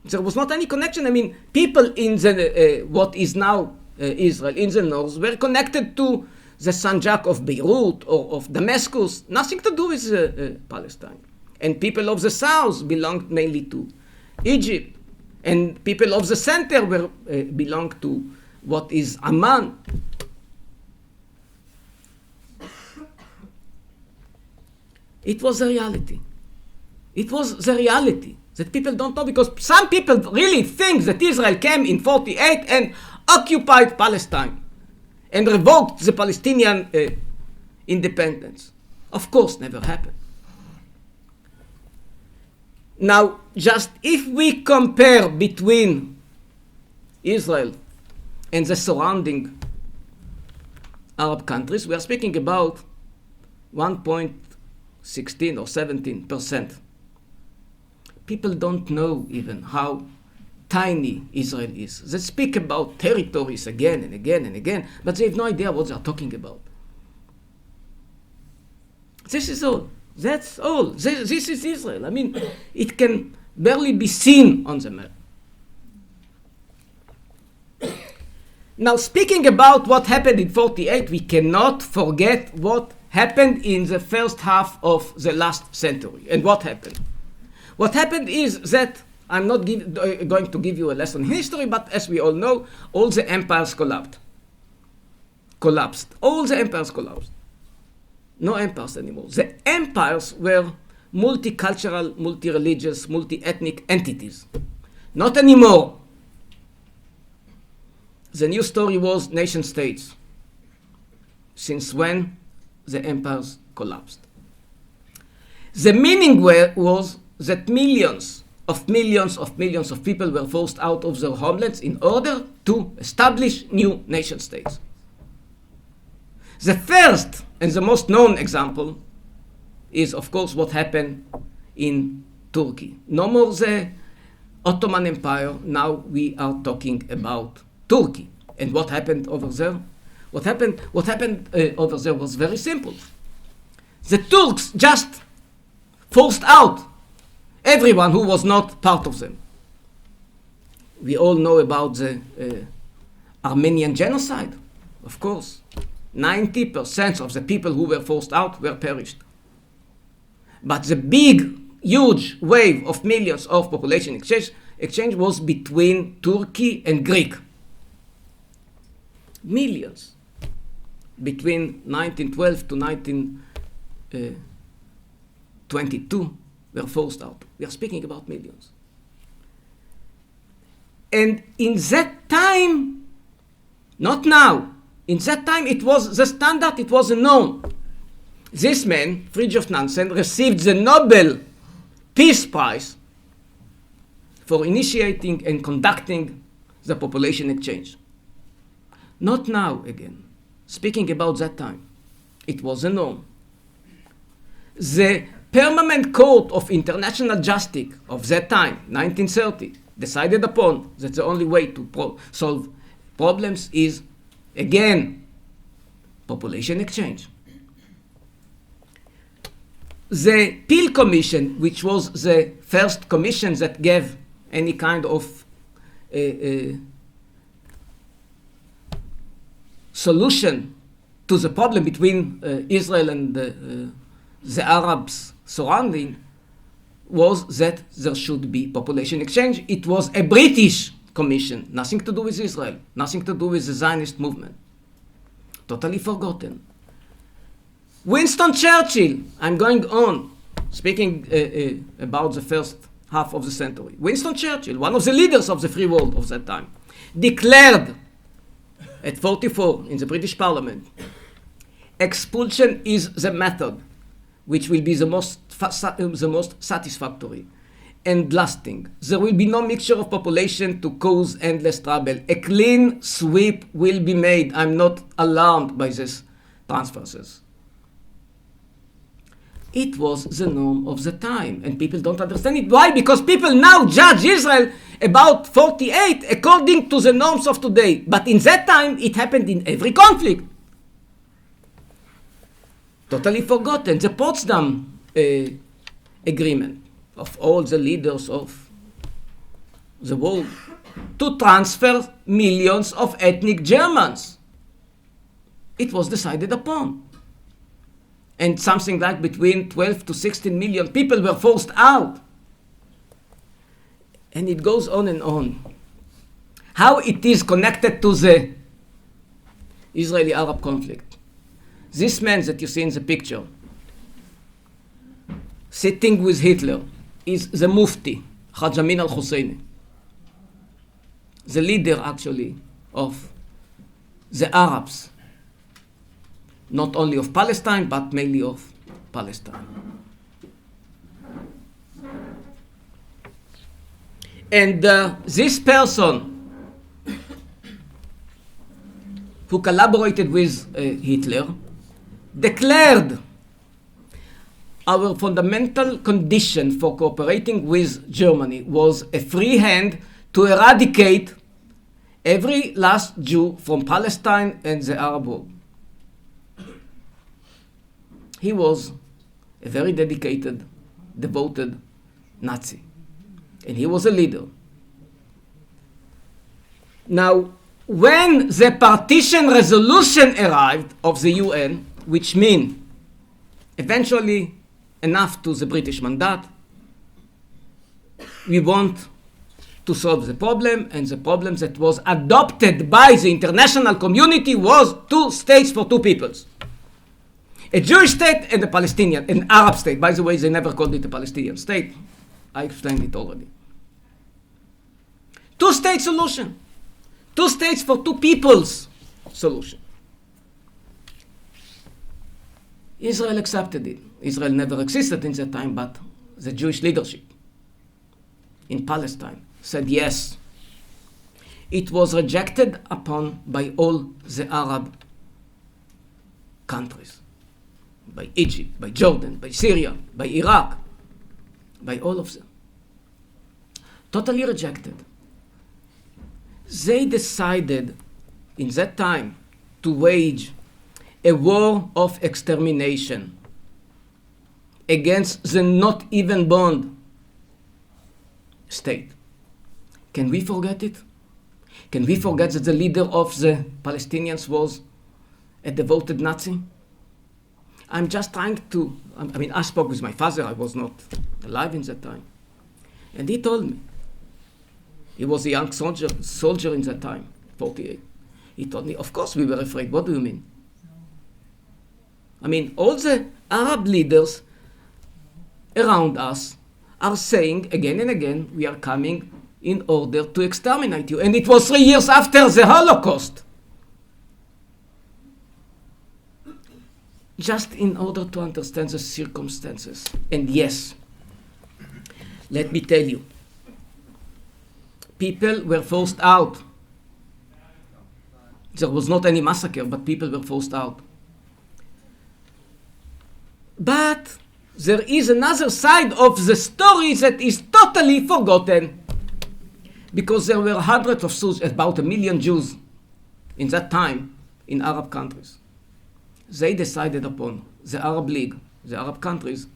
There was not any connection. I mean, people in the what is now Israel, in the north, were connected to the Sanjak of Beirut or of Damascus. Nothing to do with Palestine. And people of the south belonged mainly to Egypt. And people of the center belonged to what is Amman. It was a reality. It was the reality that people don't know, because some people really think that Israel came in 48 and occupied Palestine and revoked the Palestinian independence. Of course, never happened. Now, just if we compare between Israel and the surrounding Arab countries, we are speaking about 1.16 or 17%. People don't know even how tiny Israel is. They speak about territories again and again and again, but they have no idea what they are talking about. This is all. That's all. This is Israel. I mean, it can barely be seen on the map. Now, speaking about what happened in 48, we cannot forget what happened in the first half of the last century. And what happened? What happened is that, I'm not going to give you a lesson in history, but as we all know, all the empires collapsed. All the empires collapsed. No empires anymore. The empires were multicultural, multi-religious, multi-ethnic entities. Not anymore. The new story was nation states. Since when the empires collapsed? The meaning was that millions of people were forced out of their homelands in order to establish new nation states. The first and the most known example is, of course, what happened in Turkey. No more the Ottoman Empire, now we are talking about Turkey. And what happened over there? What happened over there was very simple. The Turks just forced out everyone who was not part of them. We all know about the Armenian genocide, of course. 90% of the people who were forced out were perished. But the big, huge wave of millions of population exchange was between Turkey and Greek. Millions. Between 1912 to 1922 were forced out. We are speaking about millions. And in that time, not now, in that time it was the standard, it was a norm. This man, Fridtjof Nansen, received the Nobel Peace Prize for initiating and conducting the population exchange. Not now again. Speaking about that time, it was a norm. The Permanent Court of International Justice of that time, 1930, decided upon that the only way to solve problems is, again, population exchange. The Peel Commission, which was the first commission that gave any kind of solution to the problem between Israel and the Arabs surrounding, was that there should be population exchange. It was a British commission, nothing to do with Israel, nothing to do with the Zionist movement. Totally forgotten. Winston Churchill, I'm going on, speaking about the first half of the century. Winston Churchill, one of the leaders of the free world of that time, declared at 44 in the British Parliament, expulsion is the method which will be the most satisfactory and lasting. There will be no mixture of population to cause endless trouble. A clean sweep will be made. I'm not alarmed by these transfers. It was the norm of the time, and people don't understand it. Why? Because people now judge Israel about 48 according to the norms of today. But in that time, it happened in every conflict. Totally forgotten. The Potsdam agreement of all the leaders of the world to transfer millions of ethnic Germans. It was decided upon. And something like between 12 to 16 million people were forced out. And it goes on and on. How it is connected to the Israeli-Arab conflict. This man that you see in the picture, sitting with Hitler, is the Mufti, Haj Amin al-Husseini, the leader actually of the Arabs, not only of Palestine, but mainly of Palestine. And this person who collaborated with Hitler declared our fundamental condition for cooperating with Germany was a free hand to eradicate every last Jew from Palestine and the Arab world. He was a very dedicated, devoted Nazi, and he was a leader. Now, when the partition resolution arrived of the UN, which means eventually enough to the British mandate, we want to solve the problem, and the problem that was adopted by the international community was 2 states for 2 peoples. A Jewish state and a Palestinian, an Arab state. By the way, they never called it a Palestinian state. I explained it already. 2-state solution. 2 states for 2 peoples solution. Israel accepted it. Israel never existed in that time, but the Jewish leadership in Palestine said yes. It was rejected upon by all the Arab countries. By Egypt, by Jordan, by Syria, by Iraq, by all of them. Totally rejected. They decided in that time to wage a war of extermination against the not even born state. Can we forget it? Can we forget that the leader of the Palestinians was a devoted Nazi? I'm just trying to, I spoke with my father, I was not alive in that time. And he told me, he was a young soldier in that time, 48. He told me, of course we were afraid. What do you mean? All the Arab leaders around us are saying again and again, we are coming in order to exterminate you. And it was 3 years after the Holocaust. Just in order to understand the circumstances. And yes, let me tell you, people were forced out. There was not any massacre, but people were forced out. But there is another side of the story that is totally forgotten. Because there were hundreds of Jews, about 1 million Jews in that time in Arab countries. They decided upon, the Arab League, the Arab countries,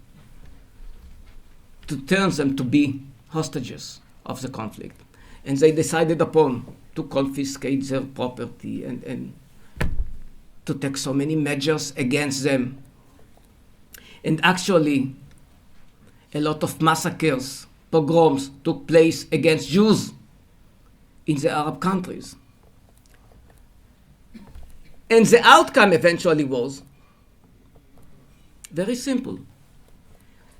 to turn them to be hostages of the conflict. And they decided upon to confiscate their property and to take so many measures against them. And actually, a lot of massacres, pogroms took place against Jews in the Arab countries. And the outcome eventually was very simple.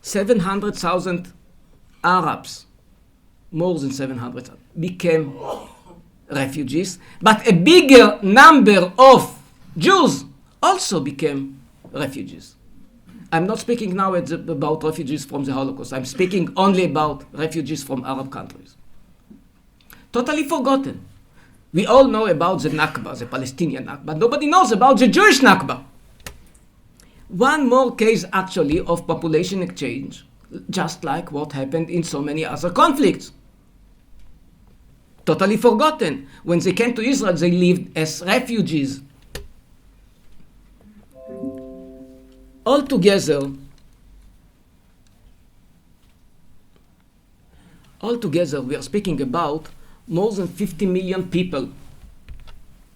700,000 Arabs, more than 700,000, became refugees, but a bigger number of Jews also became refugees. I'm not speaking now about refugees from the Holocaust. I'm speaking only about refugees from Arab countries. Totally forgotten. We all know about the Nakba, the Palestinian Nakba. Nobody knows about the Jewish Nakba. One more case actually of population exchange, just like what happened in so many other conflicts. Totally forgotten. When they came to Israel, they lived as refugees. Altogether, we are speaking about more than 50 million people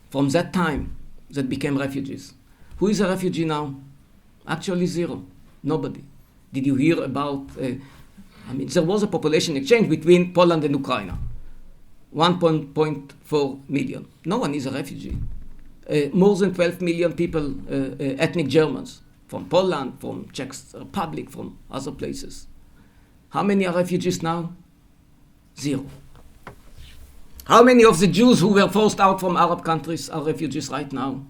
from that time that became refugees. Who is a refugee now? Actually zero. Nobody. Did you hear about, there was a population exchange between Poland and Ukraine. 1.4 million. No one is a refugee. More than 12 million people, ethnic Germans, from Poland, from Czech Republic, from other places. How many are refugees now? Zero. How many of the Jews who were forced out from Arab countries are refugees right now?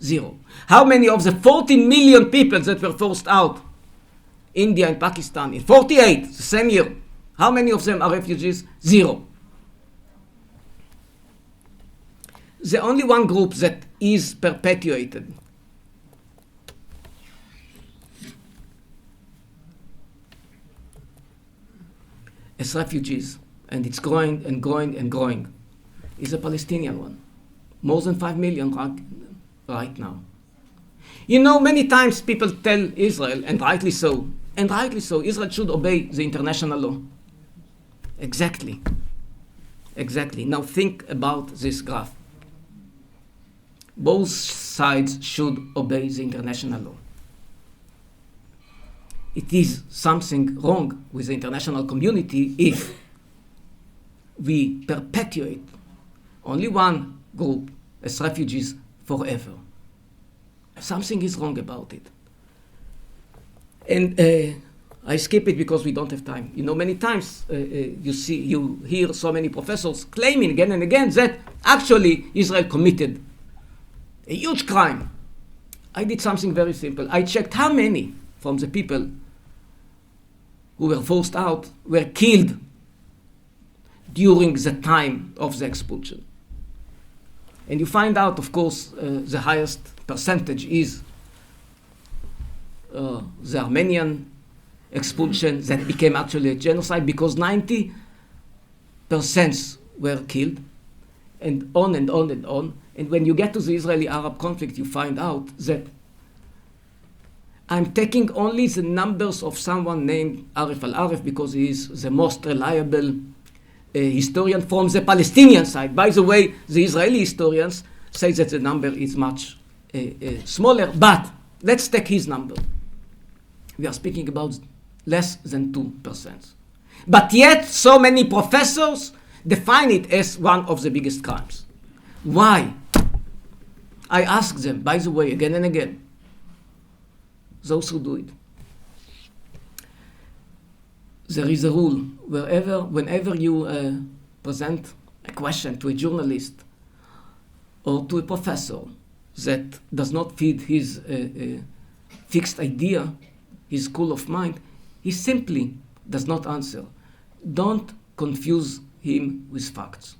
Zero. How many of the 40 million people that were forced out, India and Pakistan, in 48, the same year, how many of them are refugees? Zero. The only one group that is perpetuated as refugees, and it's growing and growing and growing, is a Palestinian one. More than 5 million right now. You know, many times people tell Israel, and rightly so, Israel should obey the international law. Exactly. Now think about this graph. Both sides should obey the international law. It is something wrong with the international community if we perpetuate only one group as refugees forever. Something is wrong about it. And I skip it because we don't have time. You know, many times you hear so many professors claiming again and again that actually Israel committed a huge crime. I did something very simple. I checked how many from the people who were forced out were killed during the time of the expulsion. And you find out, of course, the highest percentage is the Armenian expulsion that became actually a genocide because 90% were killed, and on and on and on. And when you get to the Israeli-Arab conflict, you find out that I'm taking only the numbers of someone named Arif al-Arif because he is the most reliable historian from the Palestinian side. By the way, the Israeli historians say that the number is much smaller, but let's take his number. We are speaking about less than 2%. But yet, so many professors define it as one of the biggest crimes. Why? I ask them, by the way, again and again, those who do it. There is a rule, whenever you present a question to a journalist or to a professor that does not fit his fixed idea, his school of mind, he simply does not answer. Don't confuse him with facts.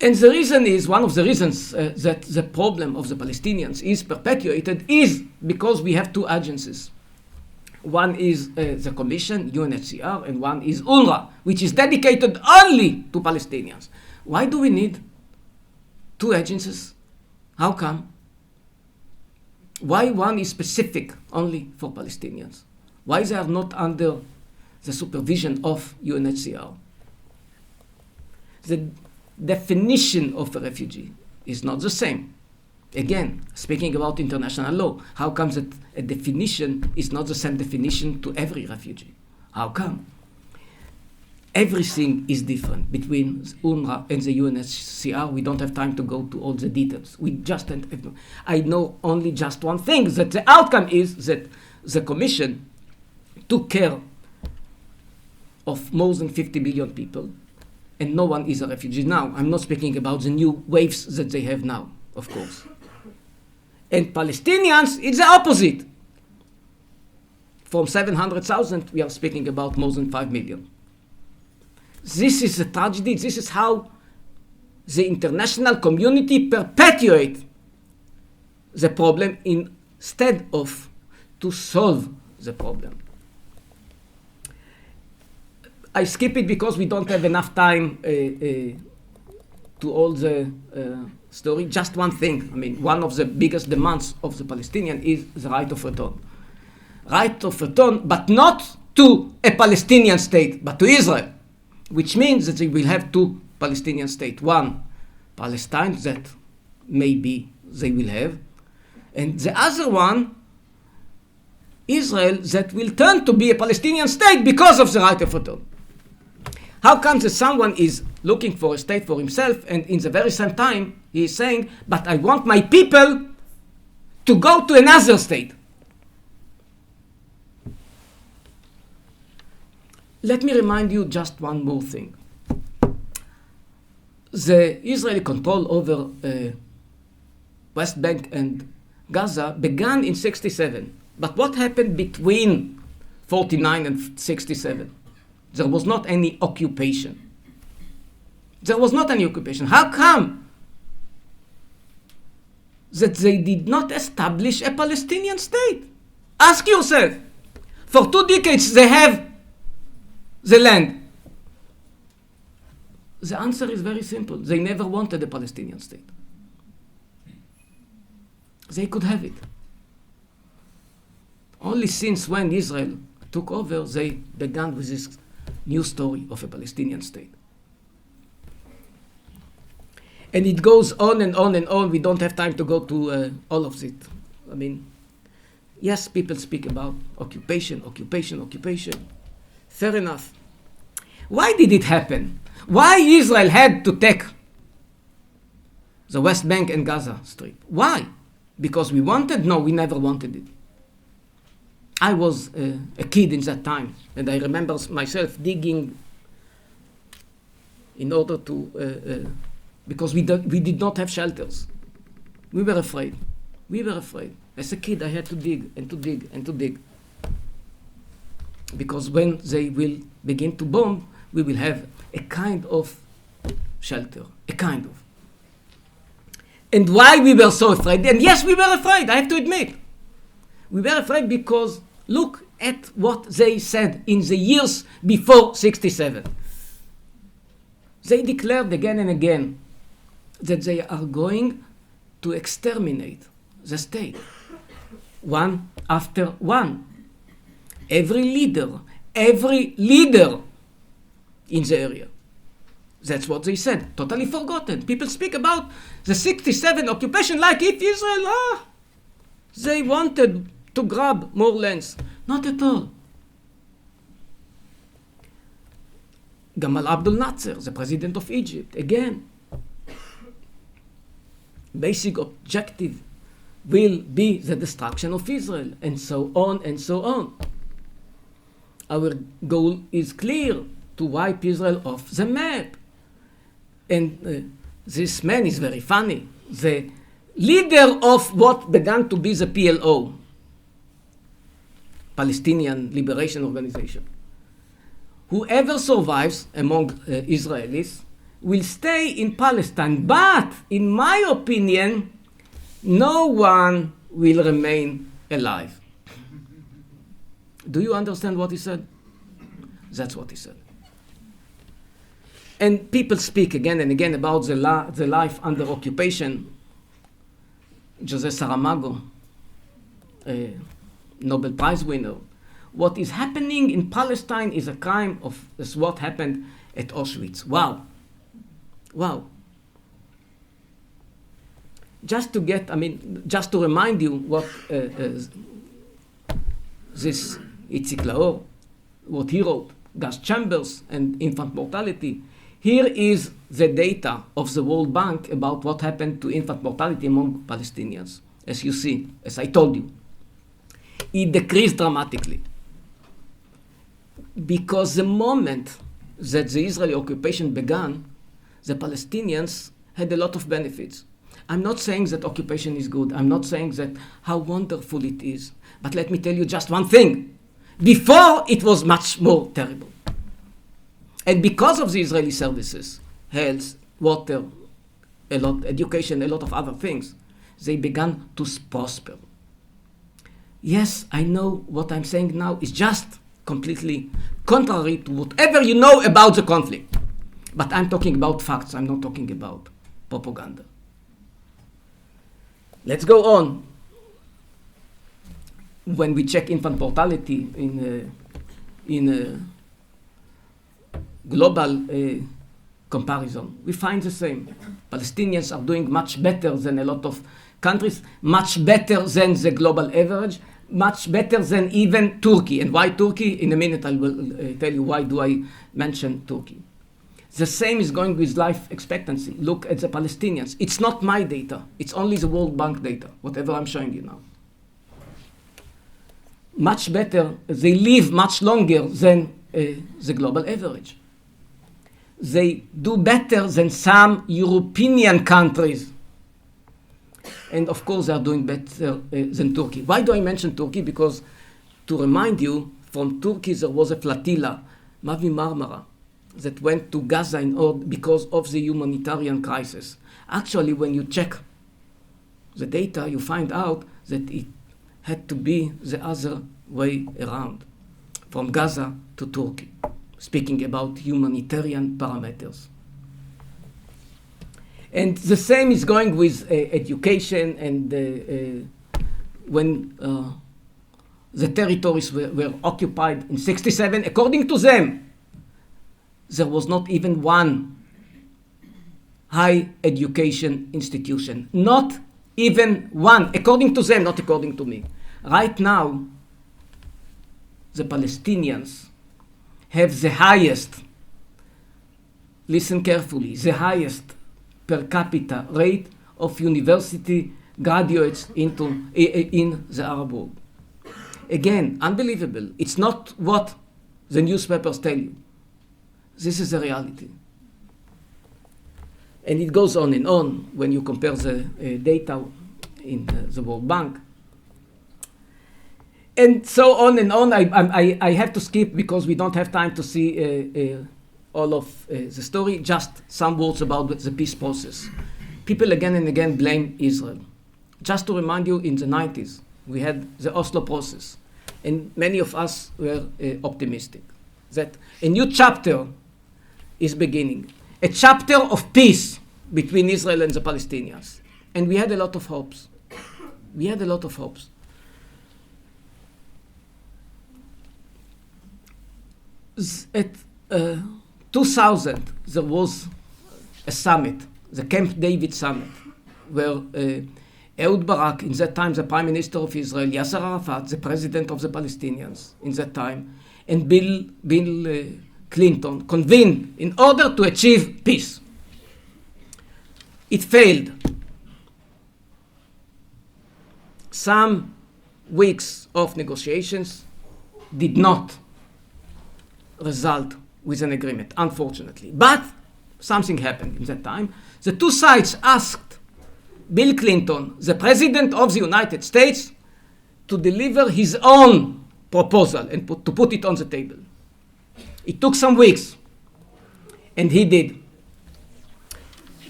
And the reason is, one of the reasons that the problem of the Palestinians is perpetuated is because we have two agencies. One is the Commission, UNHCR, and one is UNRWA, which is dedicated only to Palestinians. Why do we need two agencies? How come? Why one is specific only for Palestinians? Why they are not under the supervision of UNHCR? The definition of a refugee is not the same. Again, speaking about international law, how come that a definition is not the same definition to every refugee? How come? Everything is different between UNRWA and the UNHCR. We don't have time to go to all the details. I know only just one thing, that the outcome is that the Commission took care of more than 50 million people, and no one is a refugee now. I'm not speaking about the new waves that they have now, of course. And Palestinians, it's the opposite. From 700,000, we are speaking about more than 5 million. This is a tragedy. This is how the international community perpetuate the problem instead of to solve the problem. I skip it because we don't have enough time to all the story. Just one thing. I mean, one of the biggest demands of the Palestinian is the right of return. Right of return, but not to a Palestinian state, but to Israel, which means that they will have two Palestinian states. One, Palestine, that maybe they will have, and the other one, Israel, that will turn to be a Palestinian state because of the right of return. How comes that someone is looking for a state for himself, and in the very same time he is saying, but I want my people to go to another state? Let me remind you just one more thing. The Israeli control over West Bank and Gaza began in 1967. But what happened between 1949 and 1967? There was not any occupation. There was not any occupation. How come that they did not establish a Palestinian state? Ask yourself. For 2 decades they have the land. The answer is very simple. They never wanted a Palestinian state. They could have it. Only since when Israel took over, they began with this new story of a Palestinian state. And it goes on and on and on. We don't have time to go to all of it. I mean, yes, people speak about occupation. Fair enough. Why did it happen? Why Israel had to take the West Bank and Gaza Strip? Why? Because we wanted? No, we never wanted it. I was a kid in that time, and I remember myself digging in order to, because we did not have shelters. We were afraid. As a kid, I had to dig and to dig and to dig. Because when they will begin to bomb, we will have a kind of shelter, And why we were so afraid? And yes, we were afraid, I have to admit. We were afraid because look at what they said in the years before 1967. They declared again and again that they are going to exterminate the state, one after one. Every leader in the area. That's what they said. Totally forgotten. People speak about the 1967 occupation like if Israel, they wanted to grab more lands. Not at all. Gamal Abdel Nasser, the president of Egypt, again. Basic objective will be the destruction of Israel, and so on and so on. Our goal is clear. to wipe Israel off the map. And this man is very funny. The leader of what began to be the PLO, Palestinian Liberation Organization. Whoever survives among Israelis will stay in Palestine, but in my opinion, no one will remain alive. Do you understand what he said? That's what he said. And people speak again and again about the life under occupation. José Saramago, a Nobel Prize winner. What is happening in Palestine is a crime of what happened at Auschwitz. Wow. Wow. Just to remind you what this Itzik Laor, what he wrote, gas chambers and infant mortality. Here is the data of the World Bank about what happened to infant mortality among Palestinians. As you see, as I told you, it decreased dramatically. Because the moment that the Israeli occupation began, the Palestinians had a lot of benefits. I'm not saying that occupation is good. I'm not saying that how wonderful it is. But let me tell you just one thing. Before, it was much more terrible. And because of the Israeli services, health, water, a lot, education, a lot of other things, they began to prosper. Yes, I know what I'm saying now is just completely contrary to whatever you know about the conflict. But I'm talking about facts. I'm not talking about propaganda. Let's go on. When we check infant mortality in global comparison, we find the same. Palestinians are doing much better than a lot of countries, much better than the global average, much better than even Turkey. And why Turkey? In a minute I will tell you why do I mention Turkey. The same is going with life expectancy. Look at the Palestinians. It's not my data. It's only the World Bank data, whatever I'm showing you now. Much better, they live much longer than the global average. They do better than some European countries. And of course, they are doing better than Turkey. Why do I mention Turkey? Because to remind you, from Turkey there was a flotilla, Mavi Marmara, that went to Gaza because of the humanitarian crisis. Actually, when you check the data, you find out that it had to be the other way around, from Gaza to Turkey, speaking about humanitarian parameters. And the same is going with education, and when the territories were occupied in 1967, according to them, there was not even one high education institution. Not even one, according to them, not according to me. Right now, the Palestinians have the highest, listen carefully, the highest per capita rate of university graduates in the Arab world. Again, unbelievable. It's not what the newspapers tell you. This is the reality. And it goes on and on when you compare the data in the World Bank. And so on and on. I have to skip because we don't have time to see all of the story. Just some words about the peace process. People again and again blame Israel. Just to remind you, in the 90s, we had the Oslo process. And many of us were optimistic that a new chapter is beginning. A chapter of peace between Israel and the Palestinians. And we had a lot of hopes. We had a lot of hopes. At 2000, there was a summit, the Camp David summit, where Ehud Barak, in that time the Prime Minister of Israel, Yasser Arafat, the President of the Palestinians in that time, and Bill Clinton convened in order to achieve peace. It failed. Some weeks of negotiations did not result with an agreement, unfortunately. But something happened in that time. The two sides asked Bill Clinton, the President of the United States, to deliver his own proposal and to put it on the table. It took some weeks, and he did.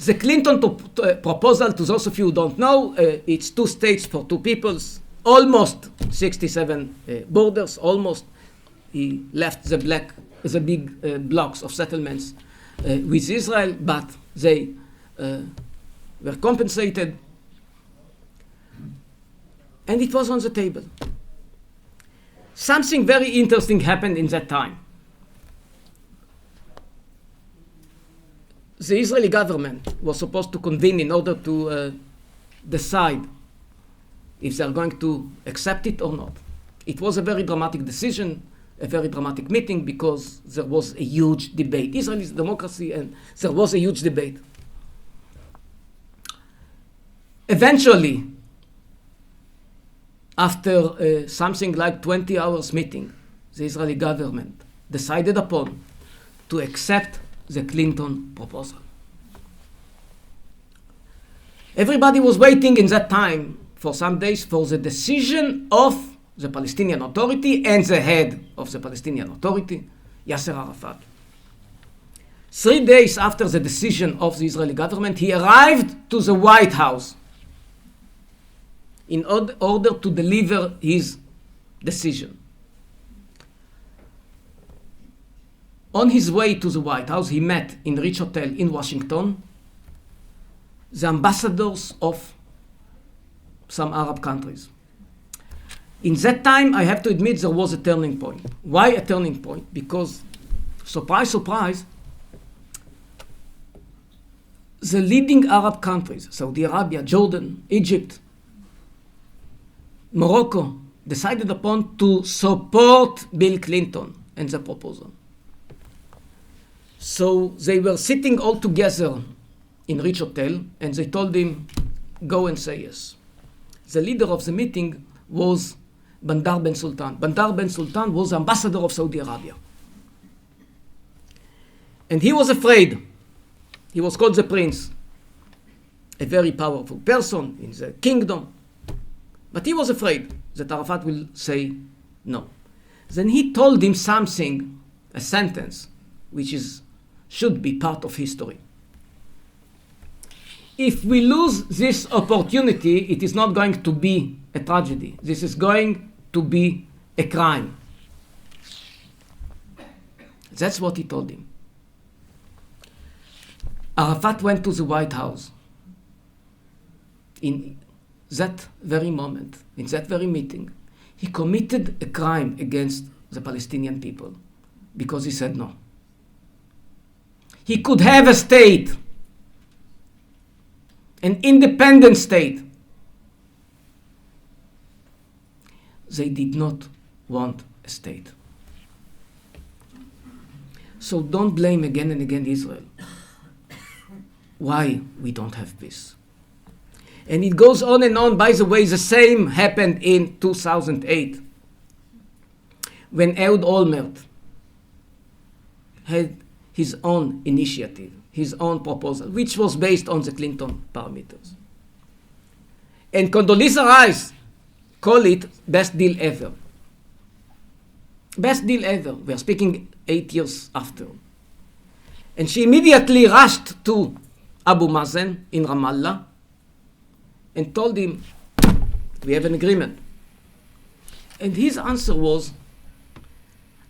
The Clinton proposal, to those of you who don't know, it's 2 states for 2 peoples, almost 67 borders, almost. He left the big blocks of settlements with Israel, but they were compensated. And it was on the table. Something very interesting happened in that time. The Israeli government was supposed to convene in order to decide if they're going to accept it or not. It was a very dramatic decision, a very dramatic meeting, because there was a huge debate. Israel is a democracy, and there was a huge debate. Eventually, after something like 20 hours meeting, the Israeli government decided upon to accept the Clinton proposal. Everybody was waiting in that time for some days for the decision of the Palestinian Authority and the head of the Palestinian Authority, Yasser Arafat. 3 days after the decision of the Israeli government, he arrived to the White House in order to deliver his decision. On his way to the White House, he met in Rich Hotel in Washington the ambassadors of some Arab countries. In that time, I have to admit, there was a turning point. Why a turning point? Because, surprise, surprise, the leading Arab countries, Saudi Arabia, Jordan, Egypt, Morocco, decided upon to support Bill Clinton and the proposal. So they were sitting all together in Rich Hotel, and they told him, go and say yes. The leader of the meeting was Ben-Dror Ben Sultan. Ben-Dror Ben Sultan was ambassador of Saudi Arabia. And he was afraid. He was called the prince, a very powerful person in the kingdom. But he was afraid that Arafat will say no. Then he told him something, a sentence, which should be part of history. If we lose this opportunity, it is not going to be a tragedy. This is going to be a crime. That's what he told him. Arafat went to the White House. In that very moment, in that very meeting, he committed a crime against the Palestinian people because he said no. He could have a state, an independent state. They did not want a state. So don't blame again and again Israel. Why we don't have peace? And it goes on and on. By the way, the same happened in 2008 when Ehud Olmert had his own initiative, his own proposal, which was based on the Clinton parameters. And Condoleezza Rice called it best deal ever. Best deal ever. We are speaking 8 years after. And she immediately rushed to Abu Mazen in Ramallah and told him, we have an agreement. And his answer was,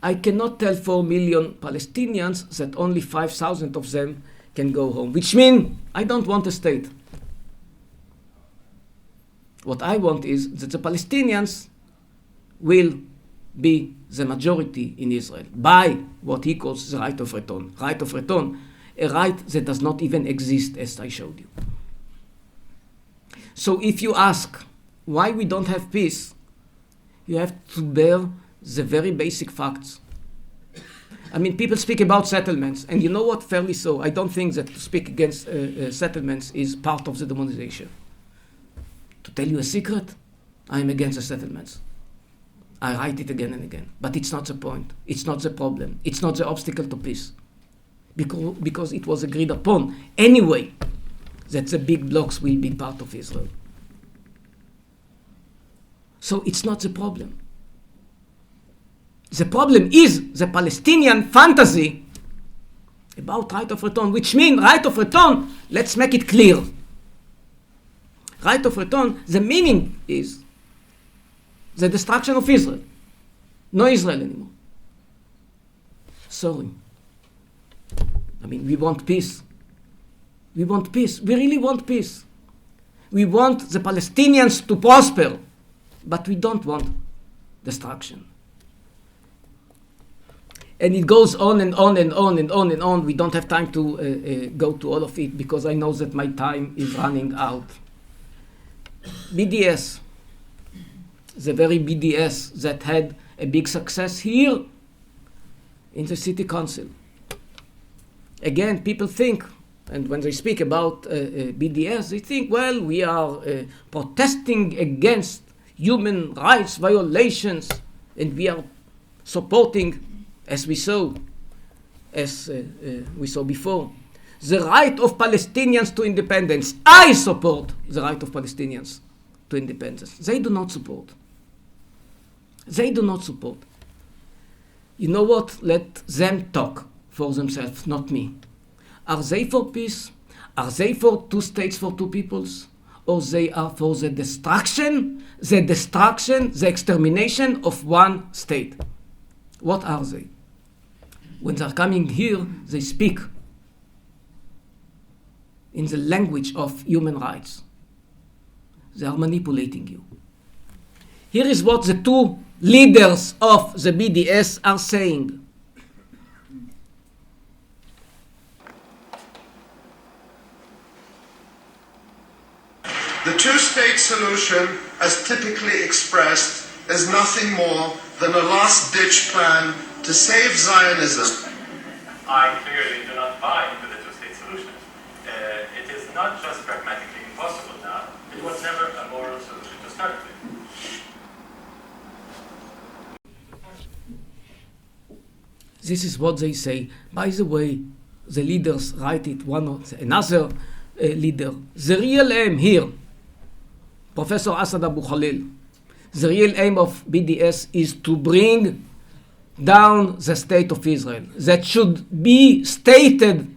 I cannot tell 4 million Palestinians that only 5,000 of them can go home, which means I don't want a state. What I want is that the Palestinians will be the majority in Israel by what he calls the right of return. Right of return, a right that does not even exist, as I showed you. So if you ask why we don't have peace, you have to bear the very basic facts. I mean, people speak about settlements, and you know what? Fairly so. I don't think that to speak against settlements is part of the demonization. To tell you a secret, I am against the settlements. I write it again and again. But it's not the point. It's not the problem. It's not the obstacle to peace. Because it was agreed upon anyway that the big blocks will be part of Israel. So it's not the problem. The problem is the Palestinian fantasy about right of return, which means right of return, let's make it clear. Right of return, the meaning is the destruction of Israel. No Israel anymore. Sorry. I mean, we want peace. We want peace. We really want peace. We want the Palestinians to prosper, but we don't want destruction. And it goes on and on and on and on and on. We don't have time to go to all of it because I know that my time is running out. BDS, the very BDS that had a big success here in the city council. Again, people think, and when they speak about BDS, they think, well, we are protesting against human rights violations, and we are supporting, as we saw before, the right of Palestinians to independence. I support the right of Palestinians to independence. They do not support. They do not support. You know what? Let them talk for themselves, not me. Are they for peace? Are they for two states for two peoples? Or they are for the destruction, the extermination of one state? What are they? When they're coming here, they speak in the language of human rights. They are manipulating you. Here is what the two leaders of the BDS are saying. The two-state solution, as typically expressed, is nothing more than a last-ditch plan to save Zionism. I clearly do not buy into the two-state solution. It is not just pragmatically impossible now. It was never a moral solution to start with. This is what they say. By the way, the leaders write it, another leader. The real aim here, Professor Asad Abu Khalil, the real aim of BDS is to bring down the state of Israel. That should be stated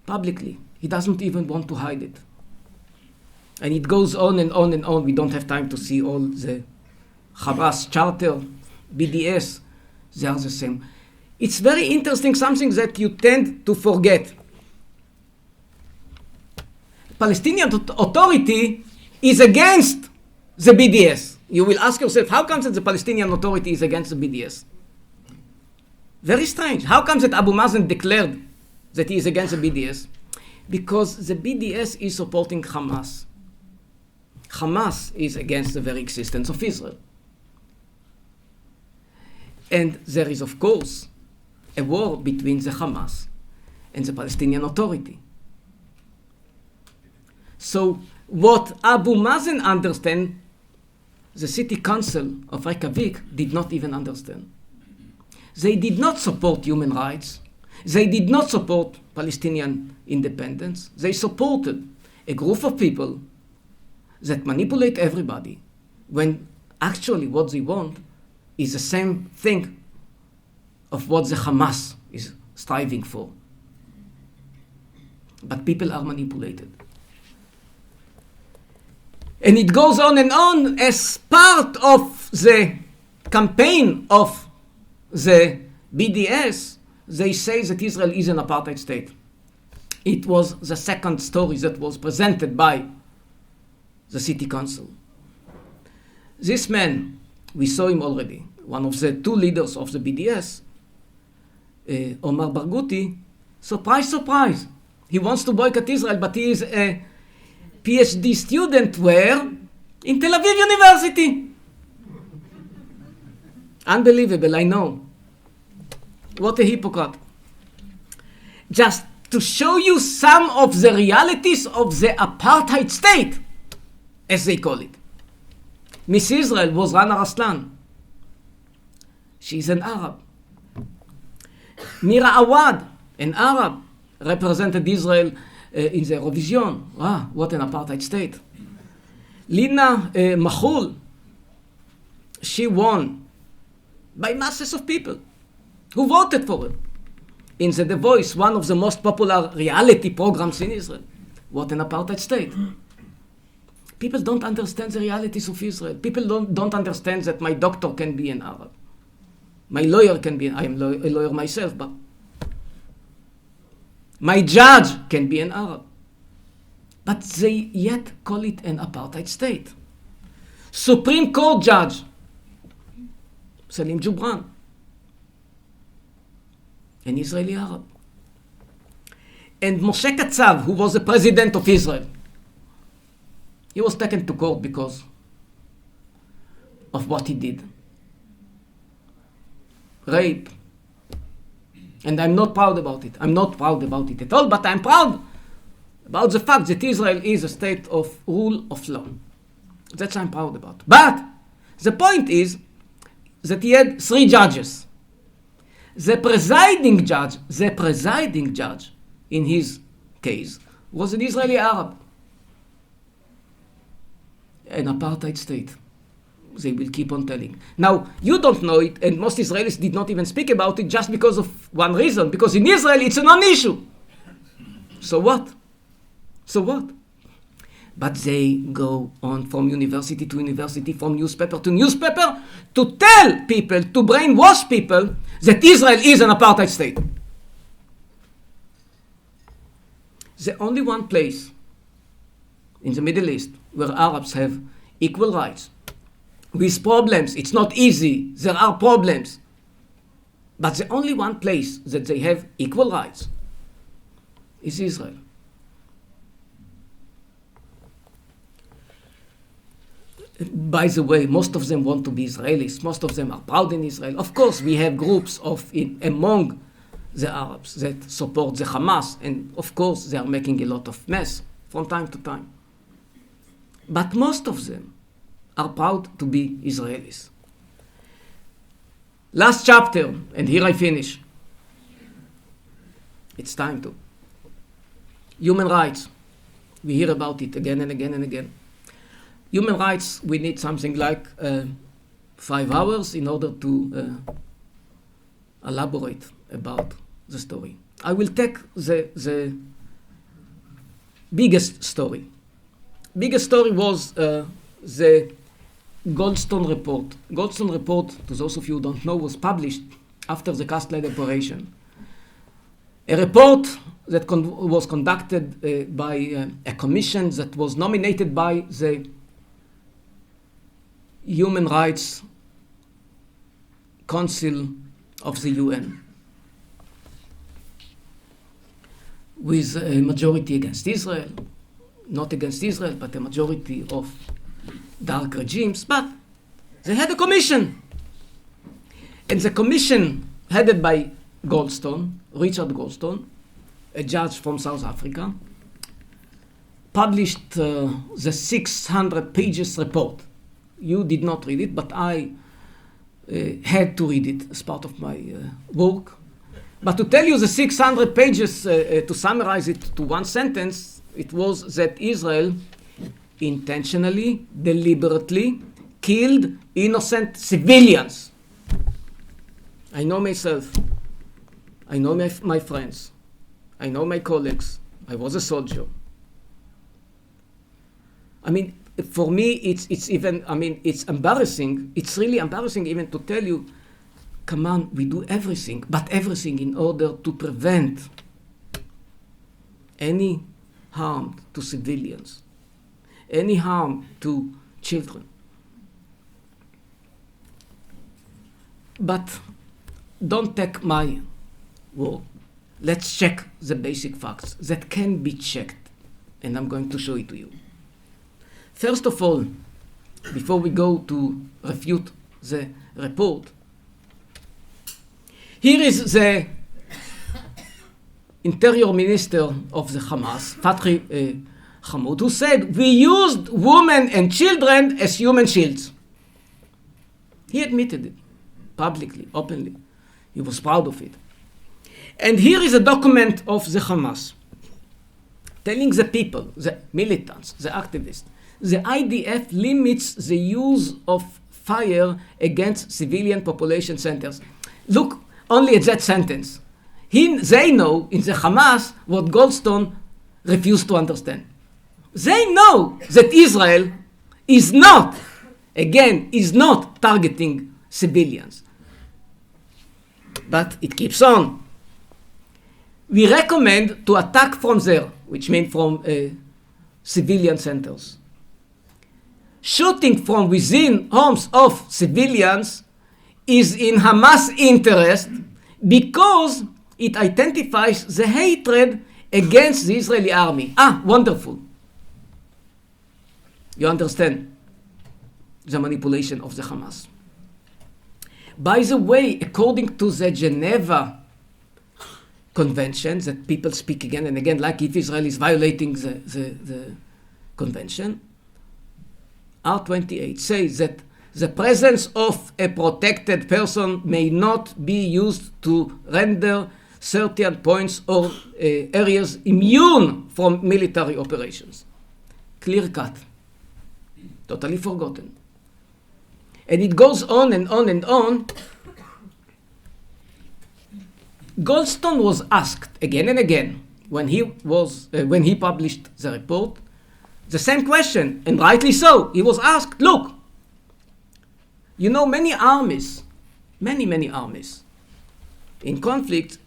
publicly. He doesn't even want to hide it. And it goes on and on and on. We don't have time to see all the Hamas charter, BDS, they are the same. It's very interesting, something that you tend to forget. Palestinian Authority is against the BDS. You will ask yourself, how comes that the Palestinian Authority is against the BDS? Very strange. How comes that Abu Mazen declared that he is against the BDS? Because the BDS is supporting Hamas. Hamas is against the very existence of Israel. And there is, of course, a war between the Hamas and the Palestinian Authority. So what Abu Mazen understands, the city council of Reykjavik did not even understand. They did not support human rights. They did not support Palestinian independence. They supported a group of people that manipulate everybody when actually what they want is the same thing of what the Hamas is striving for. But people are manipulated. And it goes on and on as part of the campaign of the BDS. They say that Israel is an apartheid state. It was the second story that was presented by the city council. This man, we saw him already, one of the two leaders of the BDS, Omar Barghouti, surprise, surprise. He wants to boycott Israel, but he is a PhD student where? In Tel Aviv University. Unbelievable, I know. What a hypocrite. Just to show you some of the realities of the apartheid state, as they call it. Miss Israel was Rana Raslan. She's an Arab. Mira Awad, an Arab, represented Israel in the Eurovision. Wow, what an apartheid state. Lina Mahul, she won by masses of people who voted for her in The Voice, one of the most popular reality programs in Israel. What an apartheid state. People don't understand the realities of Israel. People don't understand that my doctor can be an Arab. My lawyer can be, I am a lawyer myself, but my judge can be an Arab. But they yet call it an apartheid state. Supreme Court judge, Salim Jubran, an Israeli Arab. And Moshe Katsav, who was the president of Israel, he was taken to court because of what he did. Rape. And I'm not proud about it. I'm not proud about it at all, but I'm proud about the fact that Israel is a state of rule of law. That's what I'm proud about. But the point is that he had 3 judges. The presiding judge in his case was an Israeli Arab. An apartheid state. They will keep on telling. Now, you don't know it, and most Israelis did not even speak about it just because of one reason. Because in Israel, it's a non-issue. So what? So what? But they go on from university to university, from newspaper to newspaper, to tell people, to brainwash people, that Israel is an apartheid state. The only one place in the Middle East where Arabs have equal rights, with problems, it's not easy, there are problems, but the only one place that they have equal rights is Israel. By the way, most of them want to be Israelis. Most of them are proud in Israel. Of course, we have groups among the Arabs that support the Hamas, and of course, they are making a lot of mess from time to time. But most of them are proud to be Israelis. Last chapter, and here I finish. It's time to. Human rights. We hear about it again and again and again. Human rights, we need something like 5 hours in order to elaborate about the story. I will take the biggest story. Biggest story was the Goldstone report. Goldstone report, to those of you who don't know, was published after the Castled operation. A report that was conducted by a commission that was nominated by the Human Rights Council of the UN, with a majority against Israel, not against Israel, but a majority of dark regimes, but they had a commission. And the commission, headed by Goldstone, Richard Goldstone, a judge from South Africa, published the 600 pages report. You did not read it, but I had to read it as part of my work. But to tell you the 600 pages, to summarize it to one sentence, it was that Israel intentionally, deliberately killed innocent civilians. I know myself. I know my friends. I know my colleagues. I was a soldier. I mean, for me, it's even, I mean, it's embarrassing. It's really embarrassing even to tell you, come on, we do everything, but everything in order to prevent any harm to civilians, any harm to children. But don't take my word. Let's check the basic facts that can be checked, and I'm going to show it to you. First of all, before we go to refute the report, here is the interior minister of the Hamas, Fatri Hamoud, who said, "We used women and children as human shields." He admitted it publicly, openly. He was proud of it. And here is a document of the Hamas telling the people, the militants, the activists, the IDF limits the use of fire against civilian population centers. Look only at that sentence. They know in the Hamas what Goldstone refused to understand. They know that Israel is not targeting civilians. But it keeps on. We recommend to attack from there, which means from civilian centers. Shooting from within homes of civilians is in Hamas' interest because it identifies the hatred against the Israeli army. Wonderful. You understand the manipulation of the Hamas. By the way, according to the Geneva Convention, that people speak again and again, like if Israel is violating the convention, R28 says that the presence of a protected person may not be used to render certain points or areas immune from military operations. Clear cut. Totally forgotten. And it goes on and on and on. Goldstone was asked again and again when he published the report, the same question, and rightly so. He was asked, look, you know, many armies in conflict,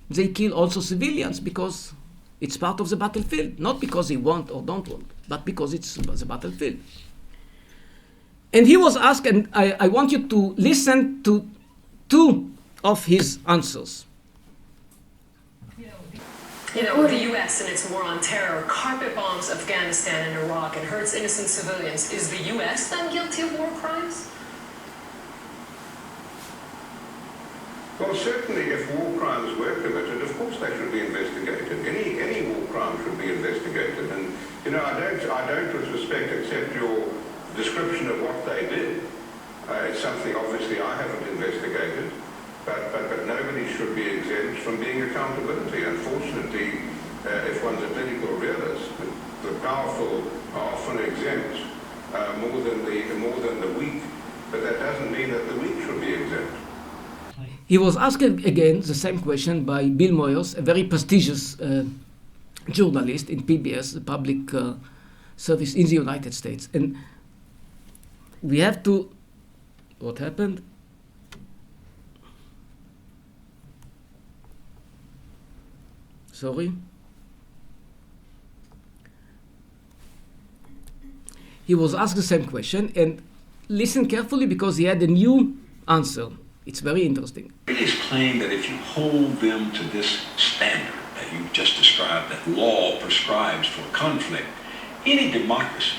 they kill also civilians because it's part of the battlefield, not because they want or don't want, but because it's the battlefield. And he was asked, and I want you to listen to two of his answers. You know, the U.S. and its war on terror carpet bombs Afghanistan and Iraq and hurts innocent civilians. Is the U.S. then guilty of war crimes? Well, certainly if war crimes were committed, of course they should be investigated. Any war crime should be investigated. And, you know, I don't with respect accept your description of what they did. It's something obviously I haven't investigated. But nobody should be exempt from being accountability. Unfortunately, if one's a political realist, the powerful are often exempt more than the weak. But that doesn't mean that the weak should be exempt. He was asked again the same question by Bill Moyers, a very prestigious journalist in PBS, the public service in the United States. And we have to... What happened? Sorry. He was asked the same question, and listen carefully because he had a new answer. It's very interesting. It is claimed that if you hold them to this standard that you just described, that law prescribes for conflict, any democracy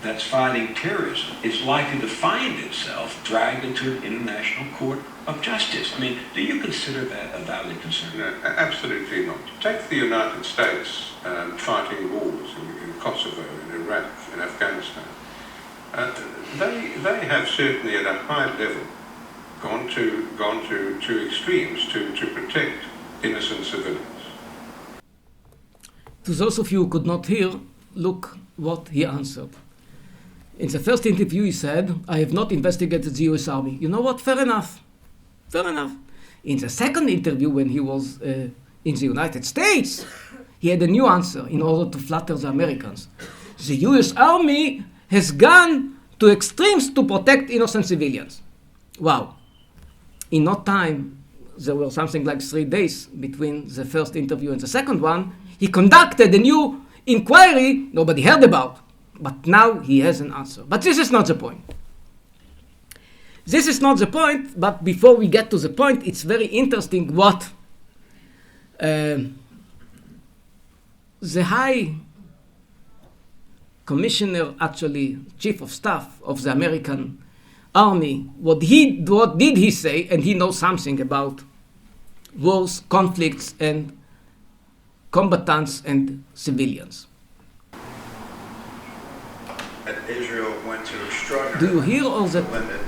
that's fighting terrorism is likely to find itself dragged into an international court of justice. I mean, do you consider that a valid concern? No, absolutely not. Take the United States fighting wars in Kosovo, in Iraq, in Afghanistan. They have certainly at a high level gone to extremes to protect innocent civilians. To those of you who could not hear, look what he answered. In the first interview he said, I have not investigated the US Army. You know what? Fair enough. Fair enough. In the second interview when he was in the United States, he had a new answer in order to flatter the Americans. The US Army has gone to extremes to protect innocent civilians. Wow. In no time, there were something like 3 days between the first interview and the second one. He conducted a new inquiry nobody heard about. But now he has an answer. But this is not the point. This is not the point, but before we get to the point, it's very interesting what the High Commissioner, actually Chief of Staff of the American Army, what did he say, and he knows something about wars, conflicts, and combatants and civilians. Israel went to extraordinary Do you hear all to that? limit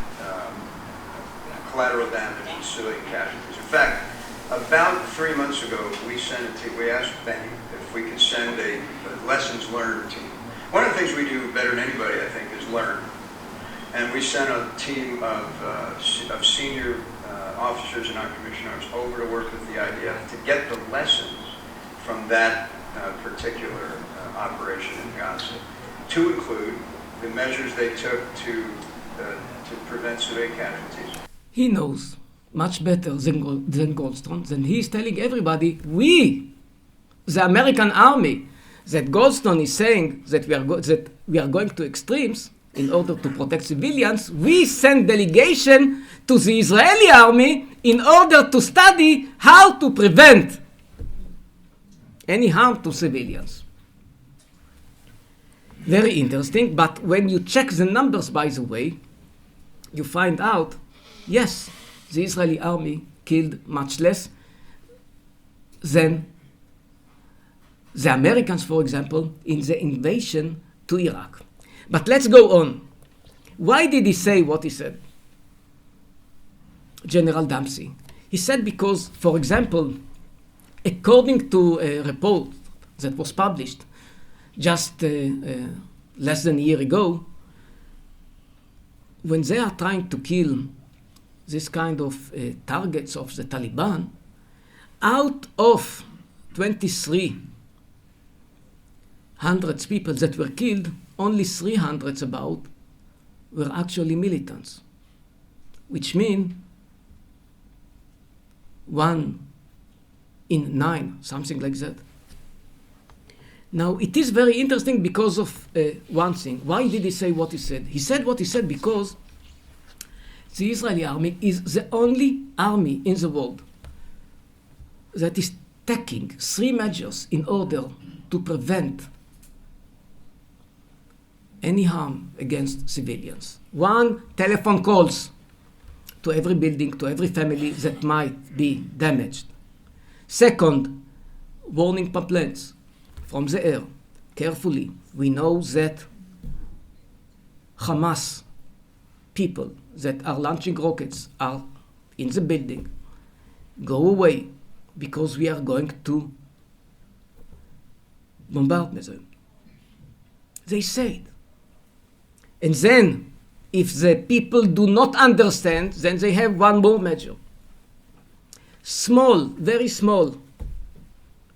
collateral damage and civilian casualties. In fact, about 3 months ago, we asked Benny if we could send a lessons learned team. One of the things we do better than anybody, I think, is learn. And we sent a team of senior officers and non-commissioned over to work with the IDF to get the lessons from that particular operation in Gaza, to include the measures they took to prevent civilian casualties. He knows much better than Goldstone, and he's telling everybody, we, the American army, that Goldstone is saying that we are going to extremes in order to protect civilians, we send delegation to the Israeli army in order to study how to prevent any harm to civilians. Very interesting, but when you check the numbers, by the way, you find out, yes, the Israeli army killed much less than the Americans, for example, in the invasion to Iraq. But let's go on. Why did he say what he said? General Dempsey. He said because, for example, according to a report that was published just less than a year ago, when they are trying to kill this kind of targets of the Taliban, out of 2,300 people that were killed, only 300 about were actually militants, which means 1 in 9, something like that. Now, it is very interesting because of one thing. Why did he say what he said? He said what he said because the Israeli army is the only army in the world that is taking 3 measures in order to prevent any harm against civilians. 1, telephone calls to every building, to every family that might be damaged. 2nd, warning pamphlets from the air. Carefully, we know that Hamas people that are launching rockets are in the building. Go away, because we are going to bombard them. They said. And then, if the people do not understand, then they have one more measure. Small, very small,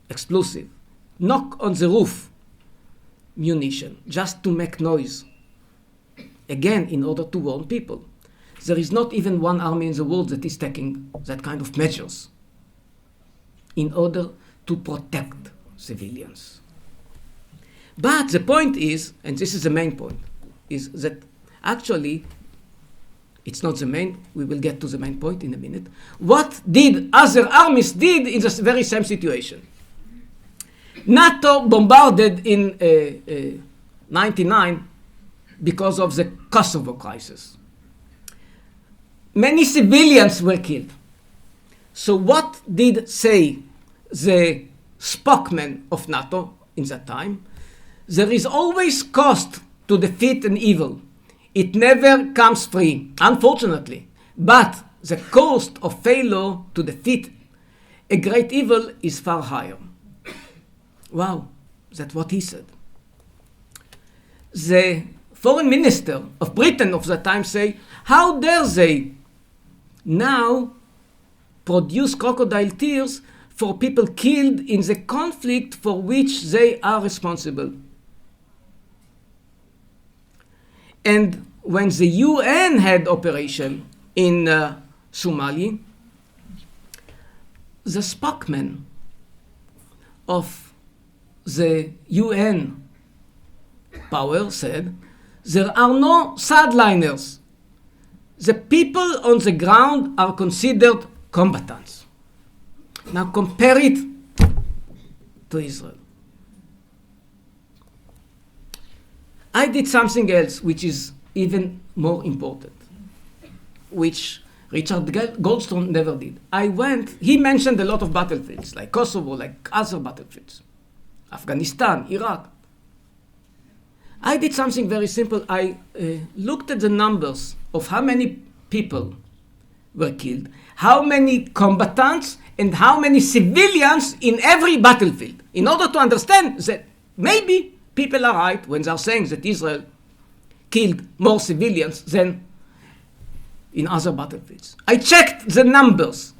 explosive. Knock on the roof munition, just to make noise. Again, in order to warn people. There is not even one army in the world that is taking that kind of measures in order to protect civilians. But the point is, and this is the main point, is that actually, it's not the main, we will get to the main point in a minute. What did other armies did in the very same situation? NATO bombarded in 1999 because of the Kosovo crisis. Many civilians were killed. So what did say the spokesman of NATO in that time? There is always cost to defeat an evil. It never comes free, unfortunately. But the cost of failure to defeat a great evil is far higher. Wow, that's what he said. The foreign minister of Britain of that time say, how dare they now produce crocodile tears for people killed in the conflict for which they are responsible? And when the UN had operation in Somalia, the spokesman of the UN power said, there are no sideliners. The people on the ground are considered combatants. Now compare it to Israel. I did something else which is even more important, which Richard Goldstone never did. He mentioned a lot of battlefields, like Kosovo, like other battlefields, Afghanistan, Iraq. I did something very simple. I looked at the numbers of how many people were killed, how many combatants, and how many civilians in every battlefield, in order to understand that maybe people are right when they're saying that Israel killed more civilians than in other battlefields. I checked the numbers.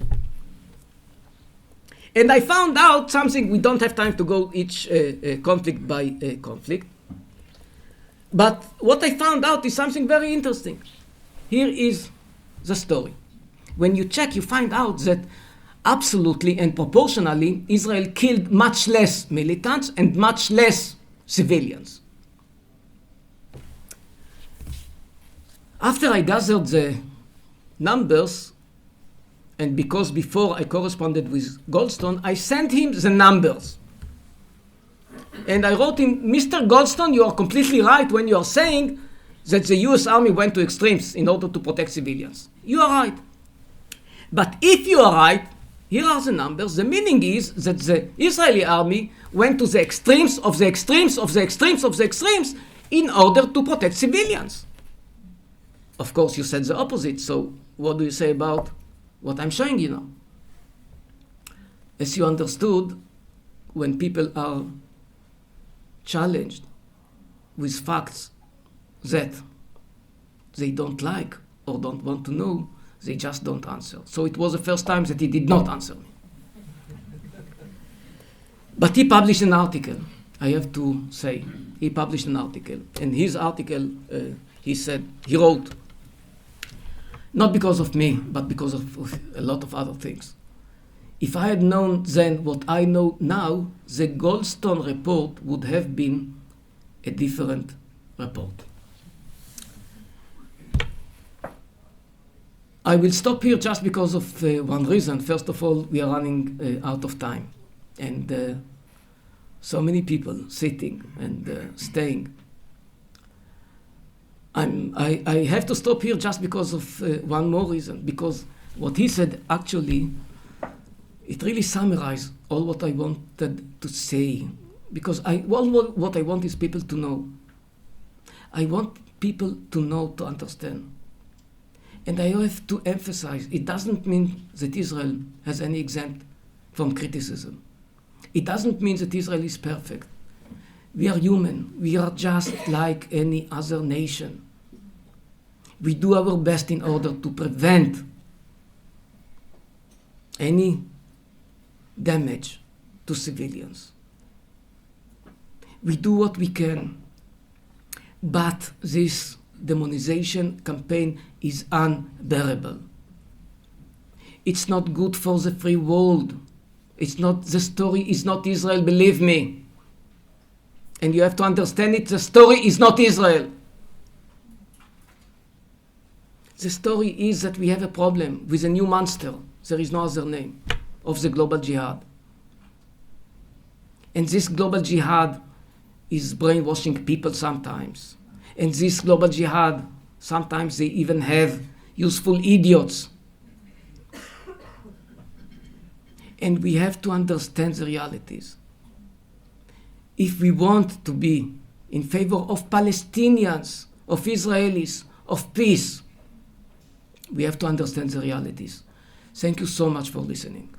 And I found out something. We don't have time to go each conflict by conflict. But what I found out is something very interesting. Here is the story. When you check, you find out that absolutely and proportionally, Israel killed much less militants and much less civilians. After I gathered the numbers, and because before I corresponded with Goldstone, I sent him the numbers. And I wrote him, Mr. Goldstone, you are completely right when you are saying that the US Army went to extremes in order to protect civilians. You are right. But if you are right, here are the numbers. The meaning is that the Israeli army went to the extremes of the extremes of the extremes of the extremes in order to protect civilians. Of course, you said the opposite, so what do you say about what I'm showing you now? As you understood, when people are challenged with facts that they don't like or don't want to know, they just don't answer. So it was the first time that he did not answer me. But he published an article, I have to say. He published an article. And his article, he said, he wrote, not because of me, but because of a lot of other things. If I had known then what I know now, the Goldstone report would have been a different report. I will stop here just because of one reason. First of all, we are running out of time. And so many people sitting and staying. I have to stop here just because of one more reason. Because what he said, actually, it really summarized all what I wanted to say. Because what I want is people to know. I want people to know, to understand. And I have to emphasize, it doesn't mean that Israel has any exempt from criticism. It doesn't mean that Israel is perfect. We are human. We are just like any other nation. We do our best in order to prevent any damage to civilians. We do what we can, but this demonization campaign is unbearable. It's not good for the free world. The story is not Israel, believe me. And you have to understand it, the story is not Israel. The story is that we have a problem with a new monster, there is no other name, of the global jihad. And this global jihad is brainwashing people sometimes. And this global jihad, sometimes they even have useful idiots. And we have to understand the realities. If we want to be in favor of Palestinians, of Israelis, of peace, we have to understand the realities. Thank you so much for listening.